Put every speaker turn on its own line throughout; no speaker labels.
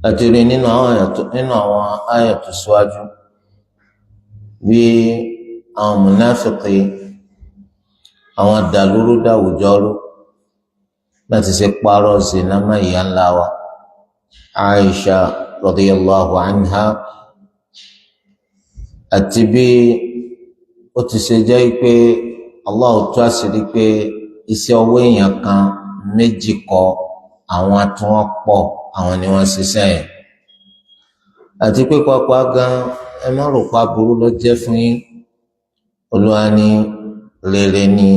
àti rí nínú àwọn àyà tó síwájú bí àwọn mùnáfíkì àwọn dàlúrú dáwùjọ rú láti ṣe parọ́ zina má ìyá ńlá wa Aisha radiyallahu anha àti bí ó ti ṣe jẹ́ pé Allah tú àṣírí pé iṣẹ́ ọwọ́ èèyàn kan méjì kọ́ àwọn tí wọ́n pọ̀ àwọn ni wọ́n ṣiṣẹ́ yẹn àti pé pápá gan ẹ má rò pa burú ló jẹ́ fún yín Olúwa ní rere ni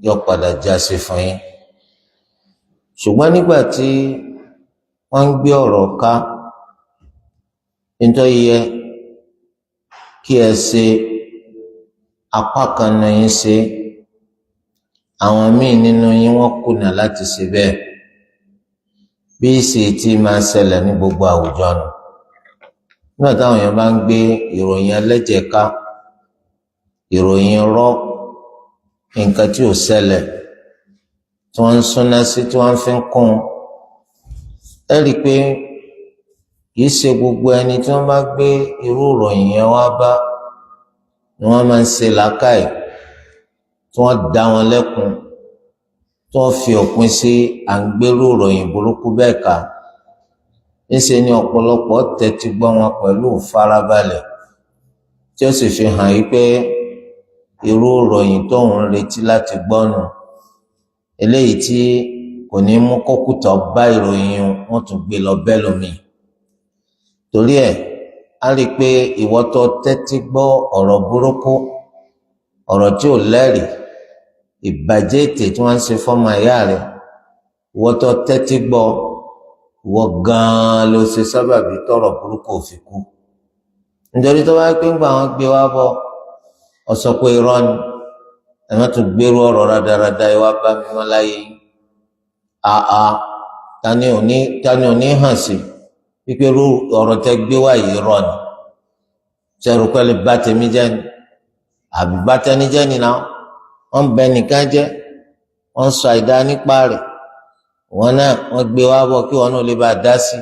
yóò padà já sí fún yín ṣùgbọ́n nígbà tí wọ́n ń gbé ọ̀rọ̀ ká nítorí yẹ kí ẹ ṣe apá kan náà yín ṣe àwọn míì nínú yín wọ́n kùnà láti ṣe bẹ́ẹ̀ bí ìṣe tí máa ṣẹlẹ̀ ní gbogbo àwùjọ nù nígbà táwọn èèyàn bá ń gbé ìròyìn ẹlẹ́jẹ̀ ká ìròyìn rọ́ nǹkan tí ò ṣẹlẹ̀ tí wọ́n ń súnná sí tí wọ́n fi ń kún ẹ rí i pé kìí ṣe gbogbo ẹni tí wọ́n bá gbé irú ìròyìn yẹn wá bá ni wọ́n máa ń ṣe làákàyè tí wọ́n dá wọn lẹ́kun tí wọ́n fi òpin sí à ń gbérú ìròyìn burúkú bẹ́ẹ̀ ká níṣe ni ọ̀pọ̀lọpọ̀ tẹ́tí gbọ́ wọn pẹ̀lú farabalẹ̀ tí ó sì fi hàn yí pé irú ìròyìn tó ń retí láti gbọ́ nù eléyìí tí kò ní mú kókùtọ̀ bá ìròyìn wọn tún gbé lọ bẹ́ẹ̀ lómi torí ẹ̀ á rí i pé ìwọ tó tẹ́tí gbọ́ ọ̀rọ̀ burúkú ọ̀rọ̀ tí ò lẹ́rìí ìbàjẹ́ ètè tí wọ́n ń ṣe fọ́mọ ìyá rẹ̀ ìwọ tó tẹ́tí gbọ́ ìwọ gan-an ló ṣe sábàbí tọ̀rọ̀ burúkú ò fi kú nítorí tó bá pé ńgbà wọn gbé wá bọ̀ ọ sọ pé irọ́ ni ẹ má tún gbérú ọ̀rọ̀ rádaràda ìwà bá mi mọ́ láyé yìí àá tani ò ní hàn sí wípé irú ọ̀rọ̀ tẹ gbé wá yìí irọ́ ni ṣẹrù pẹ̀lú bá tèmi jẹ́ ni àbí bá tẹni jẹ́ ni náà wọ́n bẹ nìkan jẹ́ wọ́n sọ àìdá nípa rẹ̀ wọn náà wọ́n gbé wá bọ̀ kí wọn náà lè bá dá sí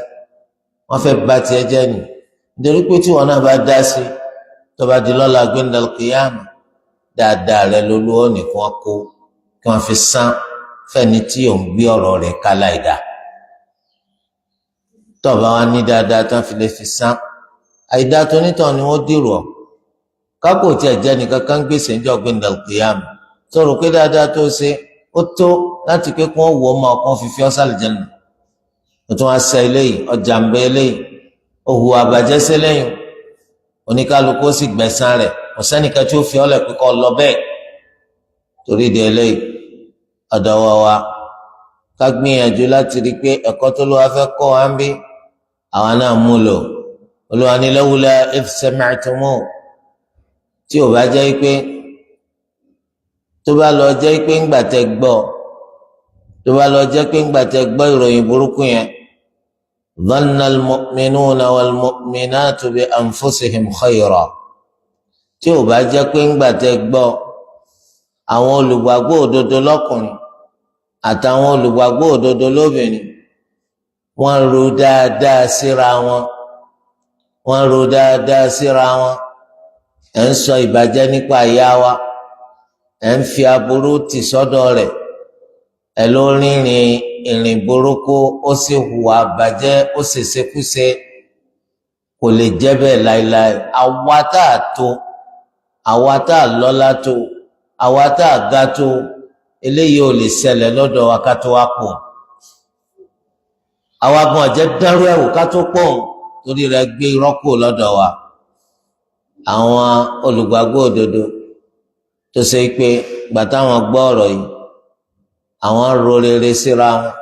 wọ́n fẹ́ bá tiẹ̀ jẹ́ ni nítorí pé tí wọn náà bá dá sí tó bá di lọ́la gbẹndàl kìyàmù dáadáa rẹ̀ lolúwo nìkan kó kí wọ́n fi san fẹ́ni tí ò ń gbé ọ̀rọ̀ rẹ̀ ká láìdá tó bá wá ní dáadáa tán fi lè fi san àìdá tó nítàn ni wọ́n dìrò ọ kápò tí ẹ̀jẹ̀ nìkan kan gbèsè ń jọ gbẹndàl kìyàmù tó rò pé dáadáa tó ṣe ó tó láti pé kí wọ́n wọ ọmọ ọkàn fífi ọ́ sálìjẹ́nà ó tún wá ṣe eléyìí ọjà ń bẹ eléyìí òhù àbàjẹ́ sí lẹ́yìn oníkálukú ó sì gbẹ̀san rẹ̀ kò sẹ́nìkan tí ó fi ọ́lẹ̀ pé kọ́ lọ bẹ́ẹ̀ torí di eléyìí ọ̀dọ̀ wa ká gbìyànjú láti rí i pé ẹ̀kọ́ tó ló wá fẹ́ kọ́ wa ń bí àwa náà mú lò Olúwa ní lawla idh sami'tumuh tí ò bá jẹ́ pé tó bá lọ jẹ́ pé ńgbà tẹ́ gbọ́ tó bá lọ jẹ́ pé ńgbà tẹ́ gbọ́ ìròyìn burúkú yẹn dhanna al-mu'minuna wal-mu'minatu bi anfusihim khayra tí ò bá jẹ́ pé ńgbà tẹ́ gbọ́ àwọn olùgbàgbọ́ òdodo lọ́kùnrin àtàwọn olùgbàgbọ́ òdodo lóbìnrin wọ́n ro dáadáa síra wọn wọ́n ro dáadáa síra wọn ẹ̀ ń sọ ìbàjẹ́ nípa ìyá wa ẹ̀ ń fi aburú tì sọ́dọ̀ rẹ̀ ẹ̀ ló rìnrìn ìrìn burúkú ó sì hùwà bàjẹ́ ó sì ṣekúṣe kò lè jẹ́ bẹ́ẹ̀ láéláé àwa tá a tó àwa tá a lọ́lá tó àwa tá a ga tó eléyìí ò lè ṣẹlẹ̀ lọ́dọ̀ wa ká tó wá pọ̀ àwa gan ọ̀jẹ̀ dárú ẹ̀wò ká tó pọ̀ torí rẹ̀ gbé irọ́ kúrò lọ́dọ̀ wa àwọn olùgbàgbọ́ òdodo tó ṣe pé gbà táwọn gbọ́ ọ̀rọ̀ yìí àwọn ro rere síra wọn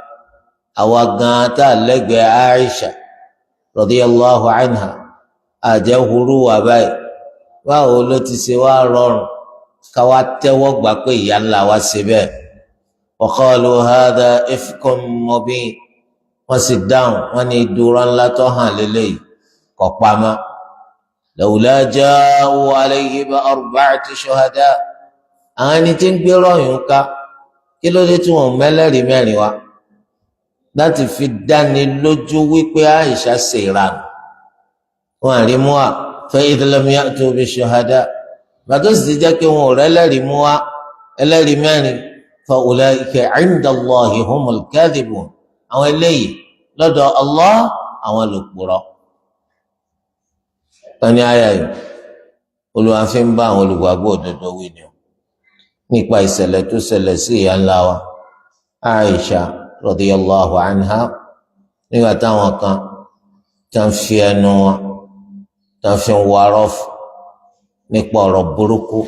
àwa gan tá a lẹ́gbẹ̀ẹ́ Aisha radiyallahu anha àjẹhuru wà báyìí báwo ló ti ṣe wá rọrùn káwá tẹ́wọ́ gbà pé ìyá ńlá wa ṣe bẹ́ẹ̀ wa qalu hadha ifkum mubin wọ́n sì dáhùn wọ́n ní ìdúró ńlá tó hàn lélẹ́yìí kò pamọ́ lawla ja'u alayhi bi arba'ati shuhada àwọn ẹni tí ń gbé rọyùn ká kí ló dé tí wọn mẹ́lẹ́rìí mẹ́rin wá láti fi dáni lójú wípé Aisha ṣe ìranù wọn àrí mú wa fa idh lam ya'tu bi shuhada bàtó sì ti jẹ́ pé wọn ò rẹ́lẹ́rìí mú wa ẹlẹ́rìí mẹ́rin fa ulaika 'inda Allahi humul kadhibun àwọn eléyìí lọ́dọ̀ Allah àwọn lòpùrọ́. wọ́n ní àyà yìí Olúwa fi ń bá àwọn olùgbàgbọ́ òdodo wí ni nípa ìṣẹ̀lẹ̀ tó ṣẹlẹ̀ sí ìyá ńlá wa Aisha radiyallahu anha nígbà táwọn kan tá ń fi ẹnu wọn tá ń fi ń warọ́ fún nípa ọ̀rọ̀ burúkú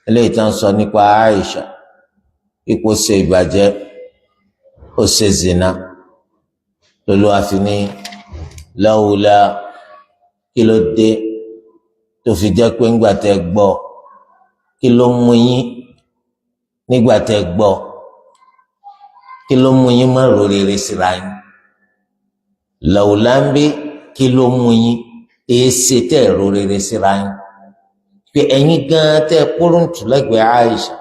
eléyìí tá ń sọ nípa Aisha ipò ṣe ìbàjẹ́ ó ṣe zina lọ́lọ́wọ́ àfi ní láwùlá kí ló dé tó fi jẹ́ pé ńgbà tẹ́ gbọ́ kí ló mú yín nígbà tẹ́ gbọ́ kí ló mú yín má ro rere síra yín láwùlá ń bí kí ló mú yín èéṣe tẹ́ ro rere síra yín pé ẹ̀yin gan tẹ́ kúrúǹtù lẹ́gbẹ̀ẹ́ Aisha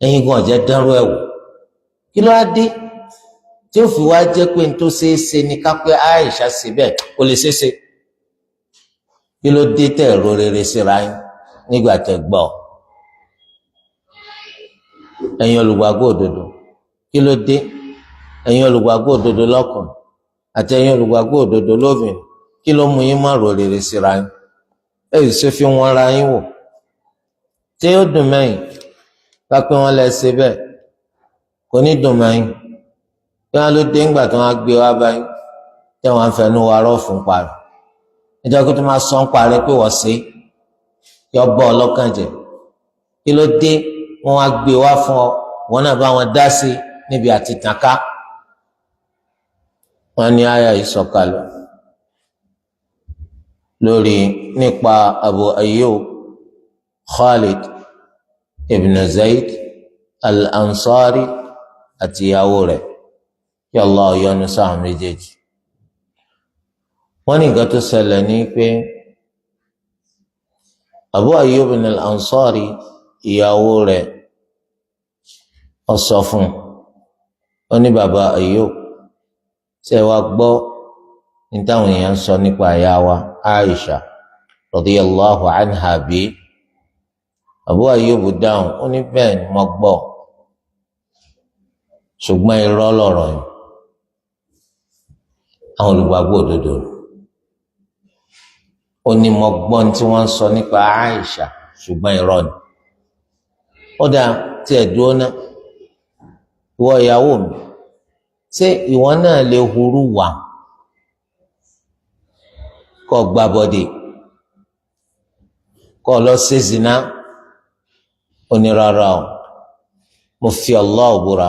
ẹ̀yin gan ọ̀jẹ̀ dánrú ẹ̀ wò kí ló á dé tí ó fi wá jẹ́ pé n tó ṣeé ṣe ni ká pé Aisha ṣe bẹ́ẹ̀ kò lè ṣeé ṣe kí ló dé tẹ́ ro rere síra yín nígbà tẹ́ gbọ́ ẹ̀yin olùgbàgbọ́ òdodo kí ló dé ẹ̀yin olùgbàgbọ́ òdodo lọ́kùnrin àti ẹ̀yin olùgbàgbọ́ òdodo lóbìnrin kí ló mú yín má ro rere síra yín èyí ṣe fi wọn ra yín wò tí ó dùn mẹ́yìn ká pé wọ́n lẹ ṣe bẹ́ẹ̀ kò ní dùn mẹ́yìn kí wọ́n ló dé ńgbà tí wọ́n á gbé wá báyìí tí wọ́n á fẹnu wa rọ́ fún parí ìjọ kí tó máa sọ ń parí pé wọ́n ṣe yọ bọ́ ọlọ́kàn jẹ kí ló dé wọ́n á gbé wá fún ọ wọ́n náà bá wọn dá sí níbi àti tànká wọ́n ní àyà ìsọ̀kalẹ̀ lórí nípa Abu Ayyub Khalid ibn Zayd al-Ansari àti ìyàwó rẹ̀ kí Allah yọ́nú sáwọn méjèèjì. wọ́n ní nǹkan tó ṣẹlẹ̀ ní pé Abu Ayyub al-Ansari ìyàwó rẹ̀ ó sọ fún ó ní bàbá Ayyub ṣé wàá gbọ́ ní táwọn èèyàn sọ nípa ìyá wa Aisha radiyallahu anha bí Abu Ayyub dáhùn ó ní bẹ́ẹ̀ ni mo gbọ́ ṣùgbọ́n irọ́ lọ̀rọ̀ yìí àwọn olùgbàgbọ́ òdodo ó ní mo gbọ́ tí wọ́n sọ nípa Aisha ṣùgbọ́n irọ́ ni ó dáa tí ẹ̀ dúró ná ìwọ ìyàwó mi ṣé ìwọ náà lè hurú wà kó gbàbọdè kó lọ ṣe zina onírara o mo fi Allah búra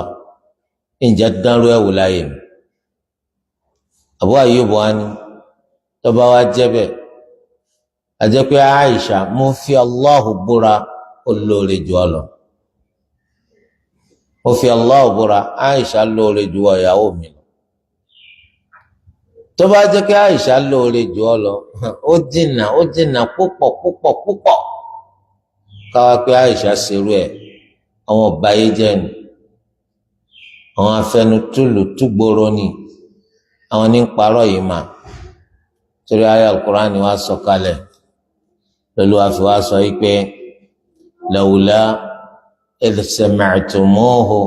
ǹjẹ́ dánrú ẹ̀wù láyé mi Abu Ayyub wa ni tó bá wá jẹ́ bẹ́ẹ̀ àjẹ́ pé Aisha mo fi Allah búra olóore jù ọ lọ mo fi Allah búra Aisha lóore jù ìyàwó mi lọ tó bá jẹ́ pé Aisha lóore jù ọ lọ ó dínà púpọ̀ káwá pé Aisha ṣerú ẹ̀ àwọn ọba yìí jẹ́ ni àwọn afẹnutúlù túgbòrò ni àwọn ní ń parọ́ yìí mà torí ayé al-Qur'an ni wàá sọ̀kalẹ̀ lọ́lú àfi wàá sọ yìí pé lawla idh sami'tumuhu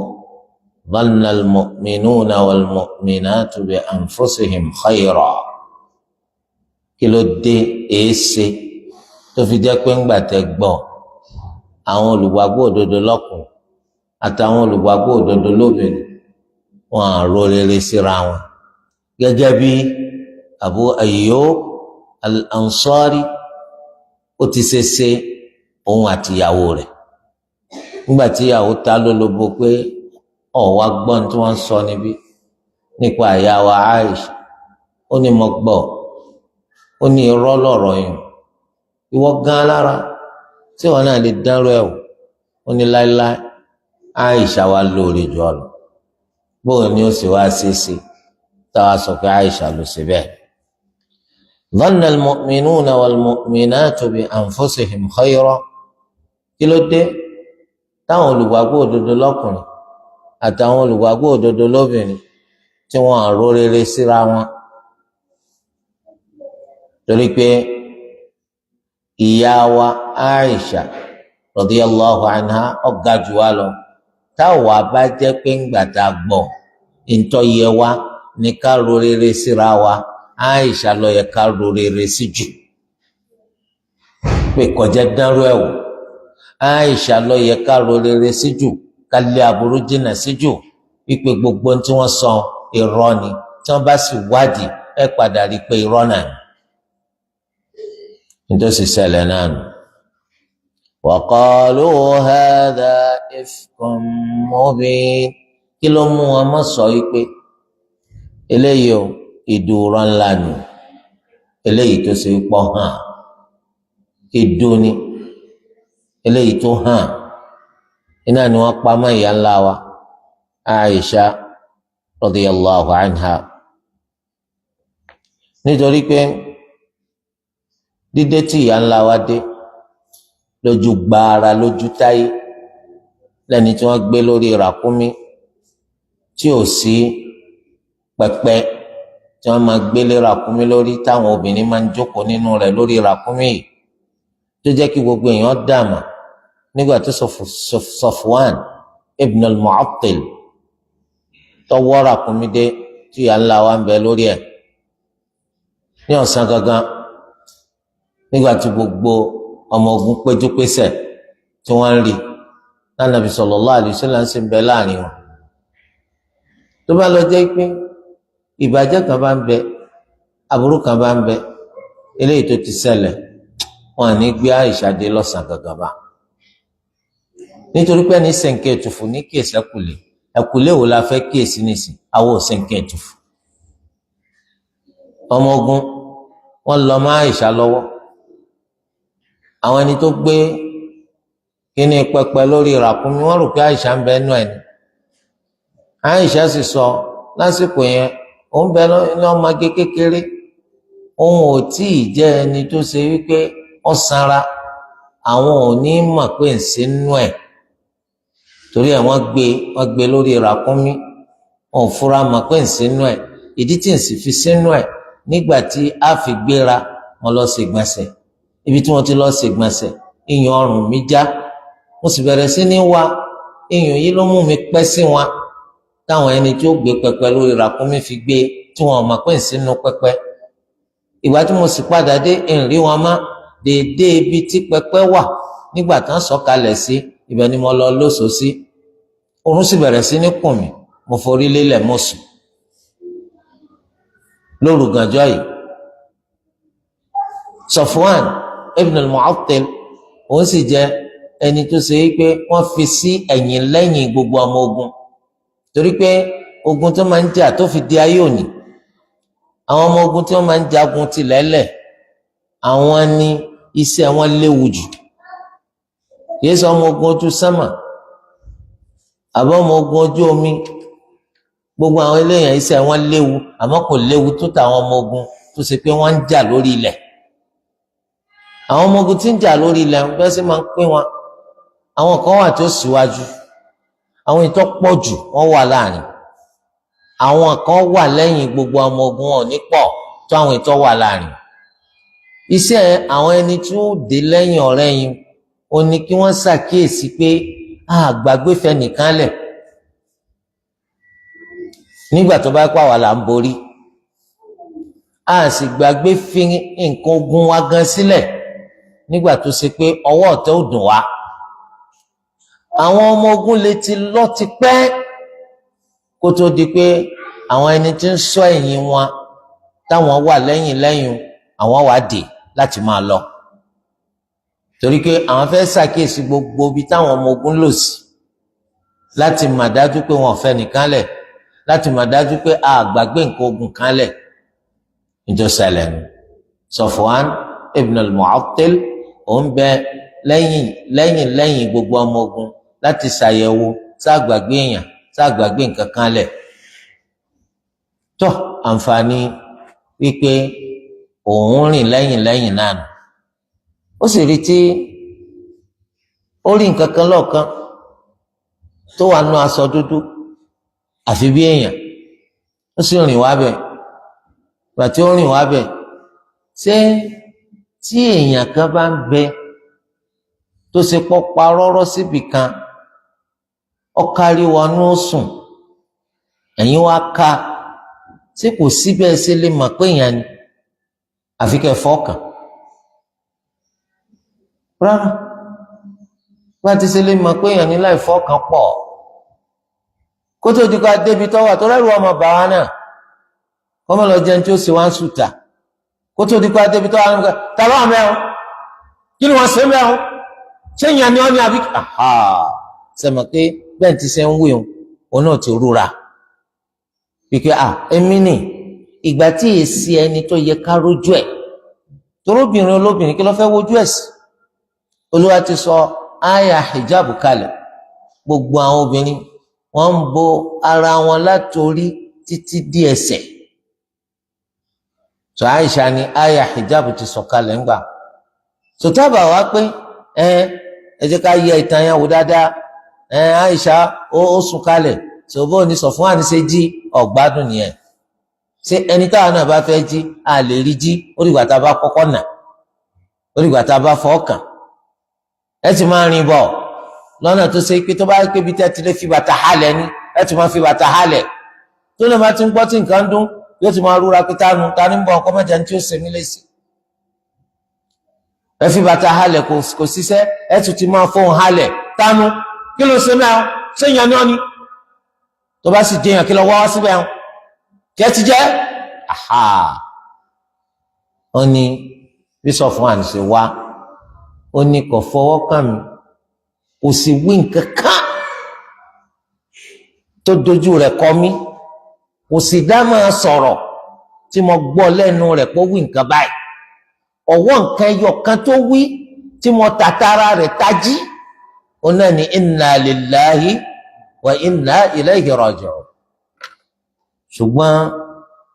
dhanna al-mu'minuna wal-mu'minatu bi anfusihim khayra kí ló dé èéṣe tó fi jẹ́ pé ńgbà tẹ́ gbọ́ àwọn olùgbàgbọ́ òdodo lọ́kùnrin àtàwọn olùgbàgbọ́ òdodo lóbìnrin wọn à ro rere síra wọn gẹ́gẹ́ bí Abu Ayyub al-Ansari ó ti ṣe òun àtìyàwó rẹ̀ nígbà tí ìyàwó ta lólobó pé ọ̀wá gbọ́n tí wọ́n sọ níbí nípa ìyá wa Aisha ó ní mo gbọ́ ó ní irọ́ lọ̀rọ̀ yìí ìwọ gan lára tí wọn náà lè dánrọ ẹ̀ wò ó ní láéláé Aisha wa lóore jù ọ lọ bóun ni ó sì wá ṣeéṣe táwa sọ pé Aisha ló ṣe bẹ́ẹ̀. dhanna al-mu'minuna wal-mu'minatu bi anfusihim khayra kí ló dé táwọn olùgbàgbọ́ òdodo lọ́kùnrin àtàwọn olùgbàgbọ́ òdodo lóbìnrin tí wọ́n àrò rere síra wọn torí pé ìyá wa Aisha radiyallahu anha ọ̀gá jù wá lọ táwa bá jẹ́ pé ńgbà tá a gbọ́ ntọ́ yẹ wa ní ká ro rere síra wa Aisha ló yẹ ká ro rere sí jù pé kọjá dánrú ẹ̀ wò Aisha ló yẹ ká ro rere sí jù ká lé aburú jìnnà sí jù wípé gbogbo tí wọ́n sọ irọ́ ni tí wọ́n bá sì wádìí ẹ padà rí i pé irọ́ náà ni nítòsí ṣẹlẹ̀ náà nù. wa qalu hadha ifkum mubin kí ló mú wọn mọ́ sọ wípé eléyìí o ìdúró ńlá nù eléyìí tó ṣe pọ̀ hàn ìdúni eléyìí tó hàn iná ni wọ́n pa mọ́ ìyá ńlá wa Aisha radiyallahu anha nítorí pé dídé tí ìyá ńlá wa dé lójú gbàrà lójú táyé lẹ́ni tí wọ́n gbé lórí ràkúnmí tí ò sí pẹpẹ tí wọ́n máa gbélé ràkúnmí lórí táwọn obìnrin máa ń jókòó nínú rẹ̀ lórí ràkúnmí yìí tó jẹ́ kí gbogbo èèyàn dààmú nígbà tó Safwan ibn al-Mu'attal tọwọ́ ràkúnmí dé tí ìyá ńlá wa ń bẹ lórí ẹ̀ ní ọ̀sán gangan nígbà tí gbogbo ọmọ ogun péjú pésẹ̀ tí wọ́n ń rí Ànábì sallallahu alaihi wasallam ń bẹ láàrin wọn tó bá lọ jẹ́ pé ìbàjẹ́ kan bá ń bẹ aburú kan bá ń bẹ eléyìí tó ti ṣẹlẹ̀ wọn à ní gbé Àìṣà dé lọ́sàn gangan bá nítorí pé ní sẹ̀ǹkẹ́ ẹ̀tùfù ní kíyèsí ẹ̀kúlé wo la fẹ́ kíyèsí nìsín àwọn ò sẹ̀ǹkẹ́ ẹ̀tùfù ọmọ ogun wọn lọ mọ́ Àìṣà lọ́wọ́ àwọn ẹni tó gbé kíní pẹpẹ lórí ràkúnmí wọn rò pé Àìṣà ń bẹ nú ẹni Àìṣà sì sọ lásìkò yẹn òun bẹ ní ọmọge kékeré òun ò tí ì jẹ ẹni tó ṣe wípé ó sanra àwọn ò ní mọ̀ pé ń ṣe nú ẹ torí ẹ wọ́n gbé lórí ràkúnmí wọn ò fura mọ̀ pé ń ṣe nú ẹ ìdí tí ń sì fi sínú ẹ nígbà tí a fi gbéra wọn lọ ṣègbọ̀nsẹ̀ ibi tí wọ́n ti lọ ṣègbọ̀nsẹ̀ iyùn ọrùn mi já mo sì bẹ̀rẹ̀ sí ní wá iyùn yìí ló mú mi pẹ́ sí wọn táwọn ẹni tí ó gbé pẹpẹ lórí ràkúnmí fi gbé tí wọn mọ̀ pé ń sínú pẹpẹ ìgbà tí mo sì padà dé ìrìn wọn má déédéé ibi tí pẹpẹ wà nígbà tán sọ̀kalẹ̀ sí ibẹ̀ ni mo lọ lóṣù sí oorun sì bẹ̀rẹ̀ sí ní kùn mí mo forí lélẹ̀ mo sùn lóru gànjọ́ yìí Safwan ibn al-Mu'attal òun sì jẹ́ ẹni tó ṣe pé wọ́n fi sí ẹ̀yìn lẹ́yìn gbogbo ọmọ ogun torí pé ogun tó máa ń jà tó fi di ayé òní àwọn ọmọ ogun tí wọ́n máa ń jagun tilẹ̀lẹ̀ àwọn ni iṣẹ́ wọn léwu jù kìí ṣe ọmọ ogun ojú sánmà àbọ̀ ọmọ ogun ojú omi gbogbo àwọn eléyàn iṣẹ́ wọn léwu àmọ́ kò léwu tó tàwọn ọmọ ogun tó ṣe pé wọ́n ń jà lórí ilẹ̀ àwọn ọmọ ogun tí ń jà lórí ilẹ̀ bẹ́ẹ̀ sì máa ń pín wọn àwọn kan wà tó síwájú àwọn ìtọ́ pọ̀ jù wọ́n wà láàrin àwọn kan wà lẹ́yìn gbogbo ọmọ ogun wọn ní pọ̀ tó àwọn ìtọ́ wà láàrin iṣẹ́ àwọn ẹni tí ó dé lẹ́yìn ọ̀rẹ́ yìí ó ní kí wọ́n ṣàkíyèsí pé àgbàgbé fẹ́ nìkan lẹ̀ nígbà tó bá pàwọ́ là ń borí a sì gbàgbé fi nǹkan ogun wa gan sílẹ̀ nígbà tó ṣe pé ọwọ́ ọ̀tẹ̀ ò dùn wá àwọn ọmọ ogun lè ti lọ ti pẹ́ kó tó di pé àwọn ẹni tí ń ṣọ́ ẹ̀yìn wọn táwọn wà lẹ́yìn àwọn wà dé láti máa lọ torí pé àwọn fẹ́ ṣàkíyèsí gbogbo ibi táwọn ọmọ ogun lò sí láti mà dájú pé wọn ò fẹ́ nìkan lẹ̀ láti mà dájú pé a gbàgbé nǹkan ogun kan lẹ̀ ìjọsẹ̀lẹ̀ nù Safwan ibn al-Mu'attal òun bẹ lẹ́yìn gbogbo ọmọ ogun láti ṣàyẹ̀wò sáàgbàgbé èèyàn sáàgbàgbé nǹkan kan lẹ̀ tó àǹfààní wípé òun rìn lẹ́yìn náà nù ó sì rí tí ó rí nǹkan kan lọ́ọ̀kan tó wà nù aṣọ dúdú àfi bí èèyàn ó sì rìn wá bẹ̀ ìgbà tí ó rìn wá bẹ̀ ṣé tí èèyàn kan bá ń bẹ tó ṣe pọ́ pa rọ́rọ́ síbì kan ọkárí wọnú sùn ẹ̀yin wá ká ṣé kò síbẹ̀ ṣe lè mọ̀ pé èèyàn ni àfi kẹ́ fọ́ọ̀kàn rárá bá ti ṣe lè mọ̀ pé èèyàn ní láì fọ́ọ̀kàn pọ̀ kó tó di ká débi tọ́wà tó rẹ́rù ọmọ bàá náà kọ́mọ lọ jẹun tí ó sì wá ń sùtà kó tó di ká débi tọ́wà náà tàbí àwọn mẹ́rin kí ni wọ́n ṣe mẹ́rin ṣé èèyàn ni wọ́n ní àbí sẹ́mọ̀ pé bẹ́ẹ̀ ti ṣe ń wí òun náà ti rúra wípé èmi nì ìgbà tí èsì ẹni tó yẹ ká rójú ẹ̀ torobìnrin olóbìnrin kí ló fẹ́ wojú ẹ̀ sí Olúwa ti sọ àyà hijab kalẹ̀ gbogbo àwọn obìnrin wọ́n ń bo ara wọn látorí títí di ẹsẹ̀ tó Àìṣà ni àyà hijab ti sọ kalẹ̀ ńgbà tó tábà wá pé ẹ jẹ́ ká yẹ ìtàn yẹn wò dáadáa Àìṣà ó sùn kalẹ̀ tó bó ní sọ fún wa ní ṣe jí ọ̀gbádùn nìyẹn ṣé ẹni táwọn náà bá fẹ́ jí a lè rí jí ó dìgbà tá a bá kọ́kọ́ nà ó dìgbà tá a bá fọ́ kàn ẹ ti máa rìn bọ̀ lọ́nà tó ṣe pé tó bá pé bí tẹ́tí lè fi bàtà halẹ̀ ni ẹ ti máa fi bàtà halẹ̀ tó lè máa ti ń gbọ́ tí nǹkan dún yóò ti máa rúra pé ta ni ń bọ̀ ọkọ mẹ́ta tí ó ṣe mí léṣe ẹ fi bàtà halẹ̀ kò ṣiṣẹ́ ẹ tún ti máa fóun halẹ̀ tánu kí ló ṣe mẹ́rin ṣé ìyàn ni ọ́ ni tó bá sì jẹyàn kí lọ wá síbẹ̀ kí ẹ ti jẹ́ ó ní bíṣọ̀fù hàn ṣe wá ó ní kò fọwọ́ kàn mí kò sì wí nǹkan kan tó dojú rẹ̀ kọ mí kò sì dá máa sọ̀rọ̀ tí mo gbọ́ lẹ́nu rẹ̀ pé ó wí nǹkan báyìí ọwọ́ nǹkan ẹyọ kan tó wí tí mo tàtàrà rẹ̀ tají ó náà ní inna lillahi wa inna ilayhi raji'un ṣùgbọ́n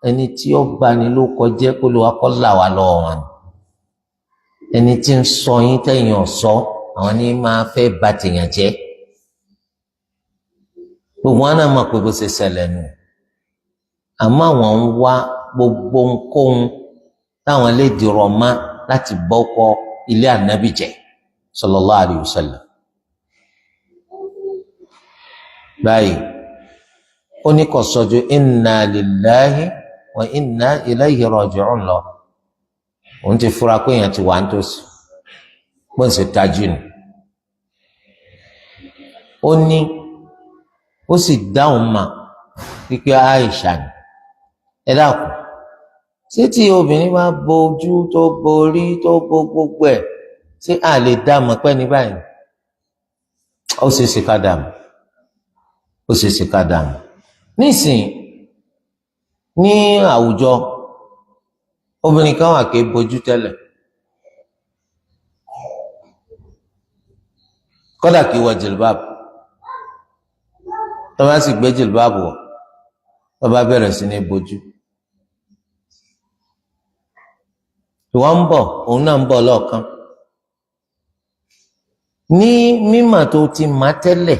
ẹni tí ó bani ló kọjẹ́ kó ló wá kọ́ là wá lọ́wọ́ wọn ẹni tí ń sọ yín tẹ̀yìn ọ̀sọ́ àwọn ní máa fẹ́ bà tèèyàn jẹ́ gbogbo wọn náà mọ̀ pé bó ṣe ṣẹlẹ̀ nù àmọ́ àwọn ń wá gbogbo ohunkóhun táwọn lè dìrọ̀ mọ́ láti bọ́kọ ilé ànábì jẹ́ sallallahu alayhi wa sallam báyìí ó ní kò sọjú inna lillahi wa inna ilayhi raji'un lọ òun ti fura pé èèyàn ti wà ń tòsí pọ́n sì tají nù ó ní ó sì dáhùn mà pípé Àìṣà ni ẹ dákun ṣé tí obìnrin bá bojú tó borí tó bo gbogbo ẹ̀ ṣé a lè dá mọ̀ pé ní báyìí ó ṣe é ṣe ká dà mọ̀ ó ṣe é ṣe ká dà mọ̀ nísìnyí ní àwùjọ obìnrin kan wà ké bojú tẹ́lẹ̀ kódà kí wọ jìlbáàbù tó bá sì gbé jìlbáàbù wọ̀ tó bá bẹ̀rẹ̀ sí ní bojú ìwọ ń bọ̀ òun náà ń bọ̀ lọ́ọ̀kan ní mímọ̀ tó ti má tẹ́lẹ̀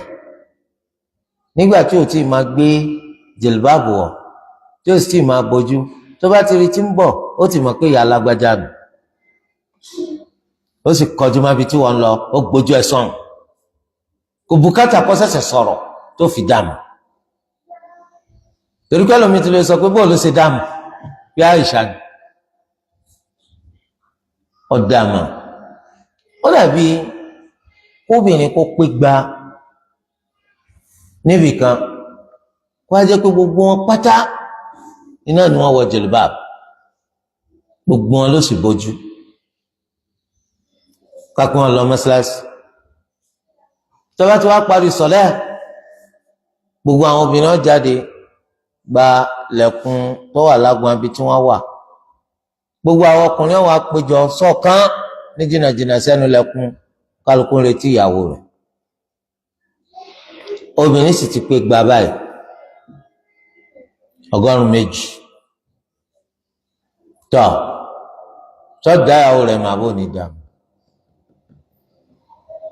nígbà tí ò tí máa gbé jìlbáàbù wọ̀ tí ó sì tí máa bojú tó bá ti rí tí ń bọ̀ ó ti mọ̀ pé ìyá alágbájá nù ó sì kọjú má bi tí wọ́n ń lọ ó gbójú ẹ̀ sọ̀rùn kò bùkátà kó ṣẹ̀ṣẹ̀ sọ̀rọ̀ tó fi dààmú torí pé lómi ti lè sọ pé bóòlù ṣe dààmú bí Àìṣà ni ó dààmú ó dàbí kóbìnrin kó pé gba níbìkan kó á jẹ́ pé gbogbo wọn pátá iná ni wọ́n wọ jilbab gbogbo wọn ló sì bójú kápẹ́ wọn lọ mọ́sálásí tọ́ba tí wàá parí sọ̀lẹ́ gbogbo àwọn obìnrin wọn jáde gba lẹ̀kùn tó wà lágbọn ibi tí wọ́n wà gbogbo àwọn ọkùnrin wọn wá péjọ ṣọ̀kan ní jìnnàjìnnà sẹ́nu lẹ̀kùn kálukú ń retí ìyàwó rẹ̀ obìnrin sì ti pé gba báyìí 100 tọ́ da ìyàwó rẹ̀ mà bò ní dàmú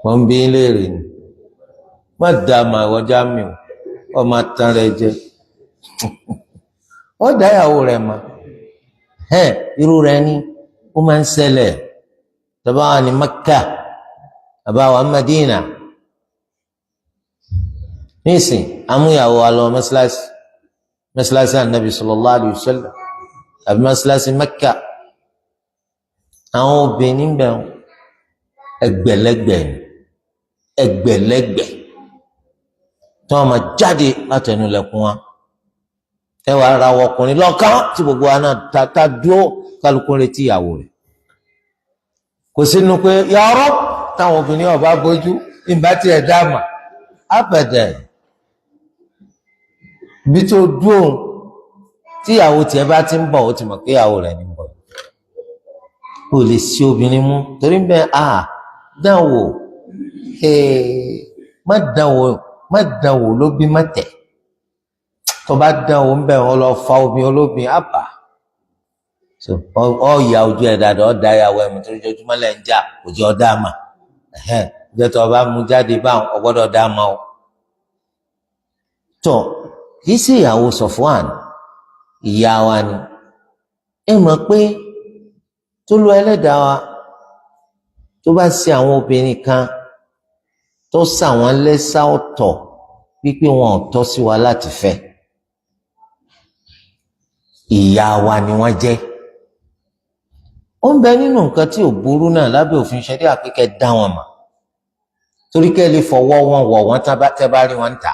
wọ́n bí léèrè ni má dàmú àwọn Jamiu ọmọ tán rẹ jẹ ó dá ìyàwó rẹ̀ mọ̀ irú rẹ̀ ni ó máa ń ṣẹlẹ̀ tó bá wà ní Mẹ́kà àbá wà Mẹ́dínà nísìn amúyàwó wa lọ mọ́sálásí ànábì sallallahu alayhi wa sallam àbí mọ́sálásí Mẹ́kà àwọn obìnrin bẹ̀rù ẹgbẹ̀lẹ́gbẹ̀ tí wọ́n máa jáde látẹnulẹ̀kùn wa ẹ wàá ra ọkùnrin lọ́kàn tí gbogbo wa náà ta dúró kálukú retí ìyàwó rẹ̀ kò sínú pé ya Rabb táwọn obìnrin ọba bójú ìbá tiẹ̀ dáàmà ábẹ̀dẹ̀ bí tó dúró tí ìyàwó tiẹ̀ bá ti ń bọ̀ ó ti mọ̀ pé ìyàwó rẹ̀ ní bọ̀ ó lè ṣí obìnrin mú torí bẹ́ẹ̀ dánwò má dánwò ló bí mọ́tẹ̀ tó bá dánwò ń bẹ̀ wọ́n lọ fa obìnrin olóbìn àbá ọ ìyá ojú ẹ̀ dáadáa ọ da ìyàwó ẹ̀mí tó jọjúmọ́ lẹ́ ń jà kò jẹ́ ọ dáàmà ìjọ tó bá mú jáde báwọn ọgbọ́dọ̀ dáàmà o tó kìí sí ìyàwó Sọfwan ìyá wa ni ẹ mọ̀ pé tó lu ẹlẹ́dàá wa tó bá ṣe àwọn obìnrin kan tó ṣà wọ́n lẹ́sà ọ̀tọ̀ wípé wọn ò tọ́ sí wa láti fẹ́ ìyá wa ni wọ́n jẹ́ ó ń bẹ nínú nǹkan tí ò burú náà lábẹ́ òfin ṣẹ̀ríà àpékẹ́ dá wọn mọ̀ torí kẹ́ lè fọwọ́ wọn wọ̀ wọ́n tẹ́ bá rí wọn ń tà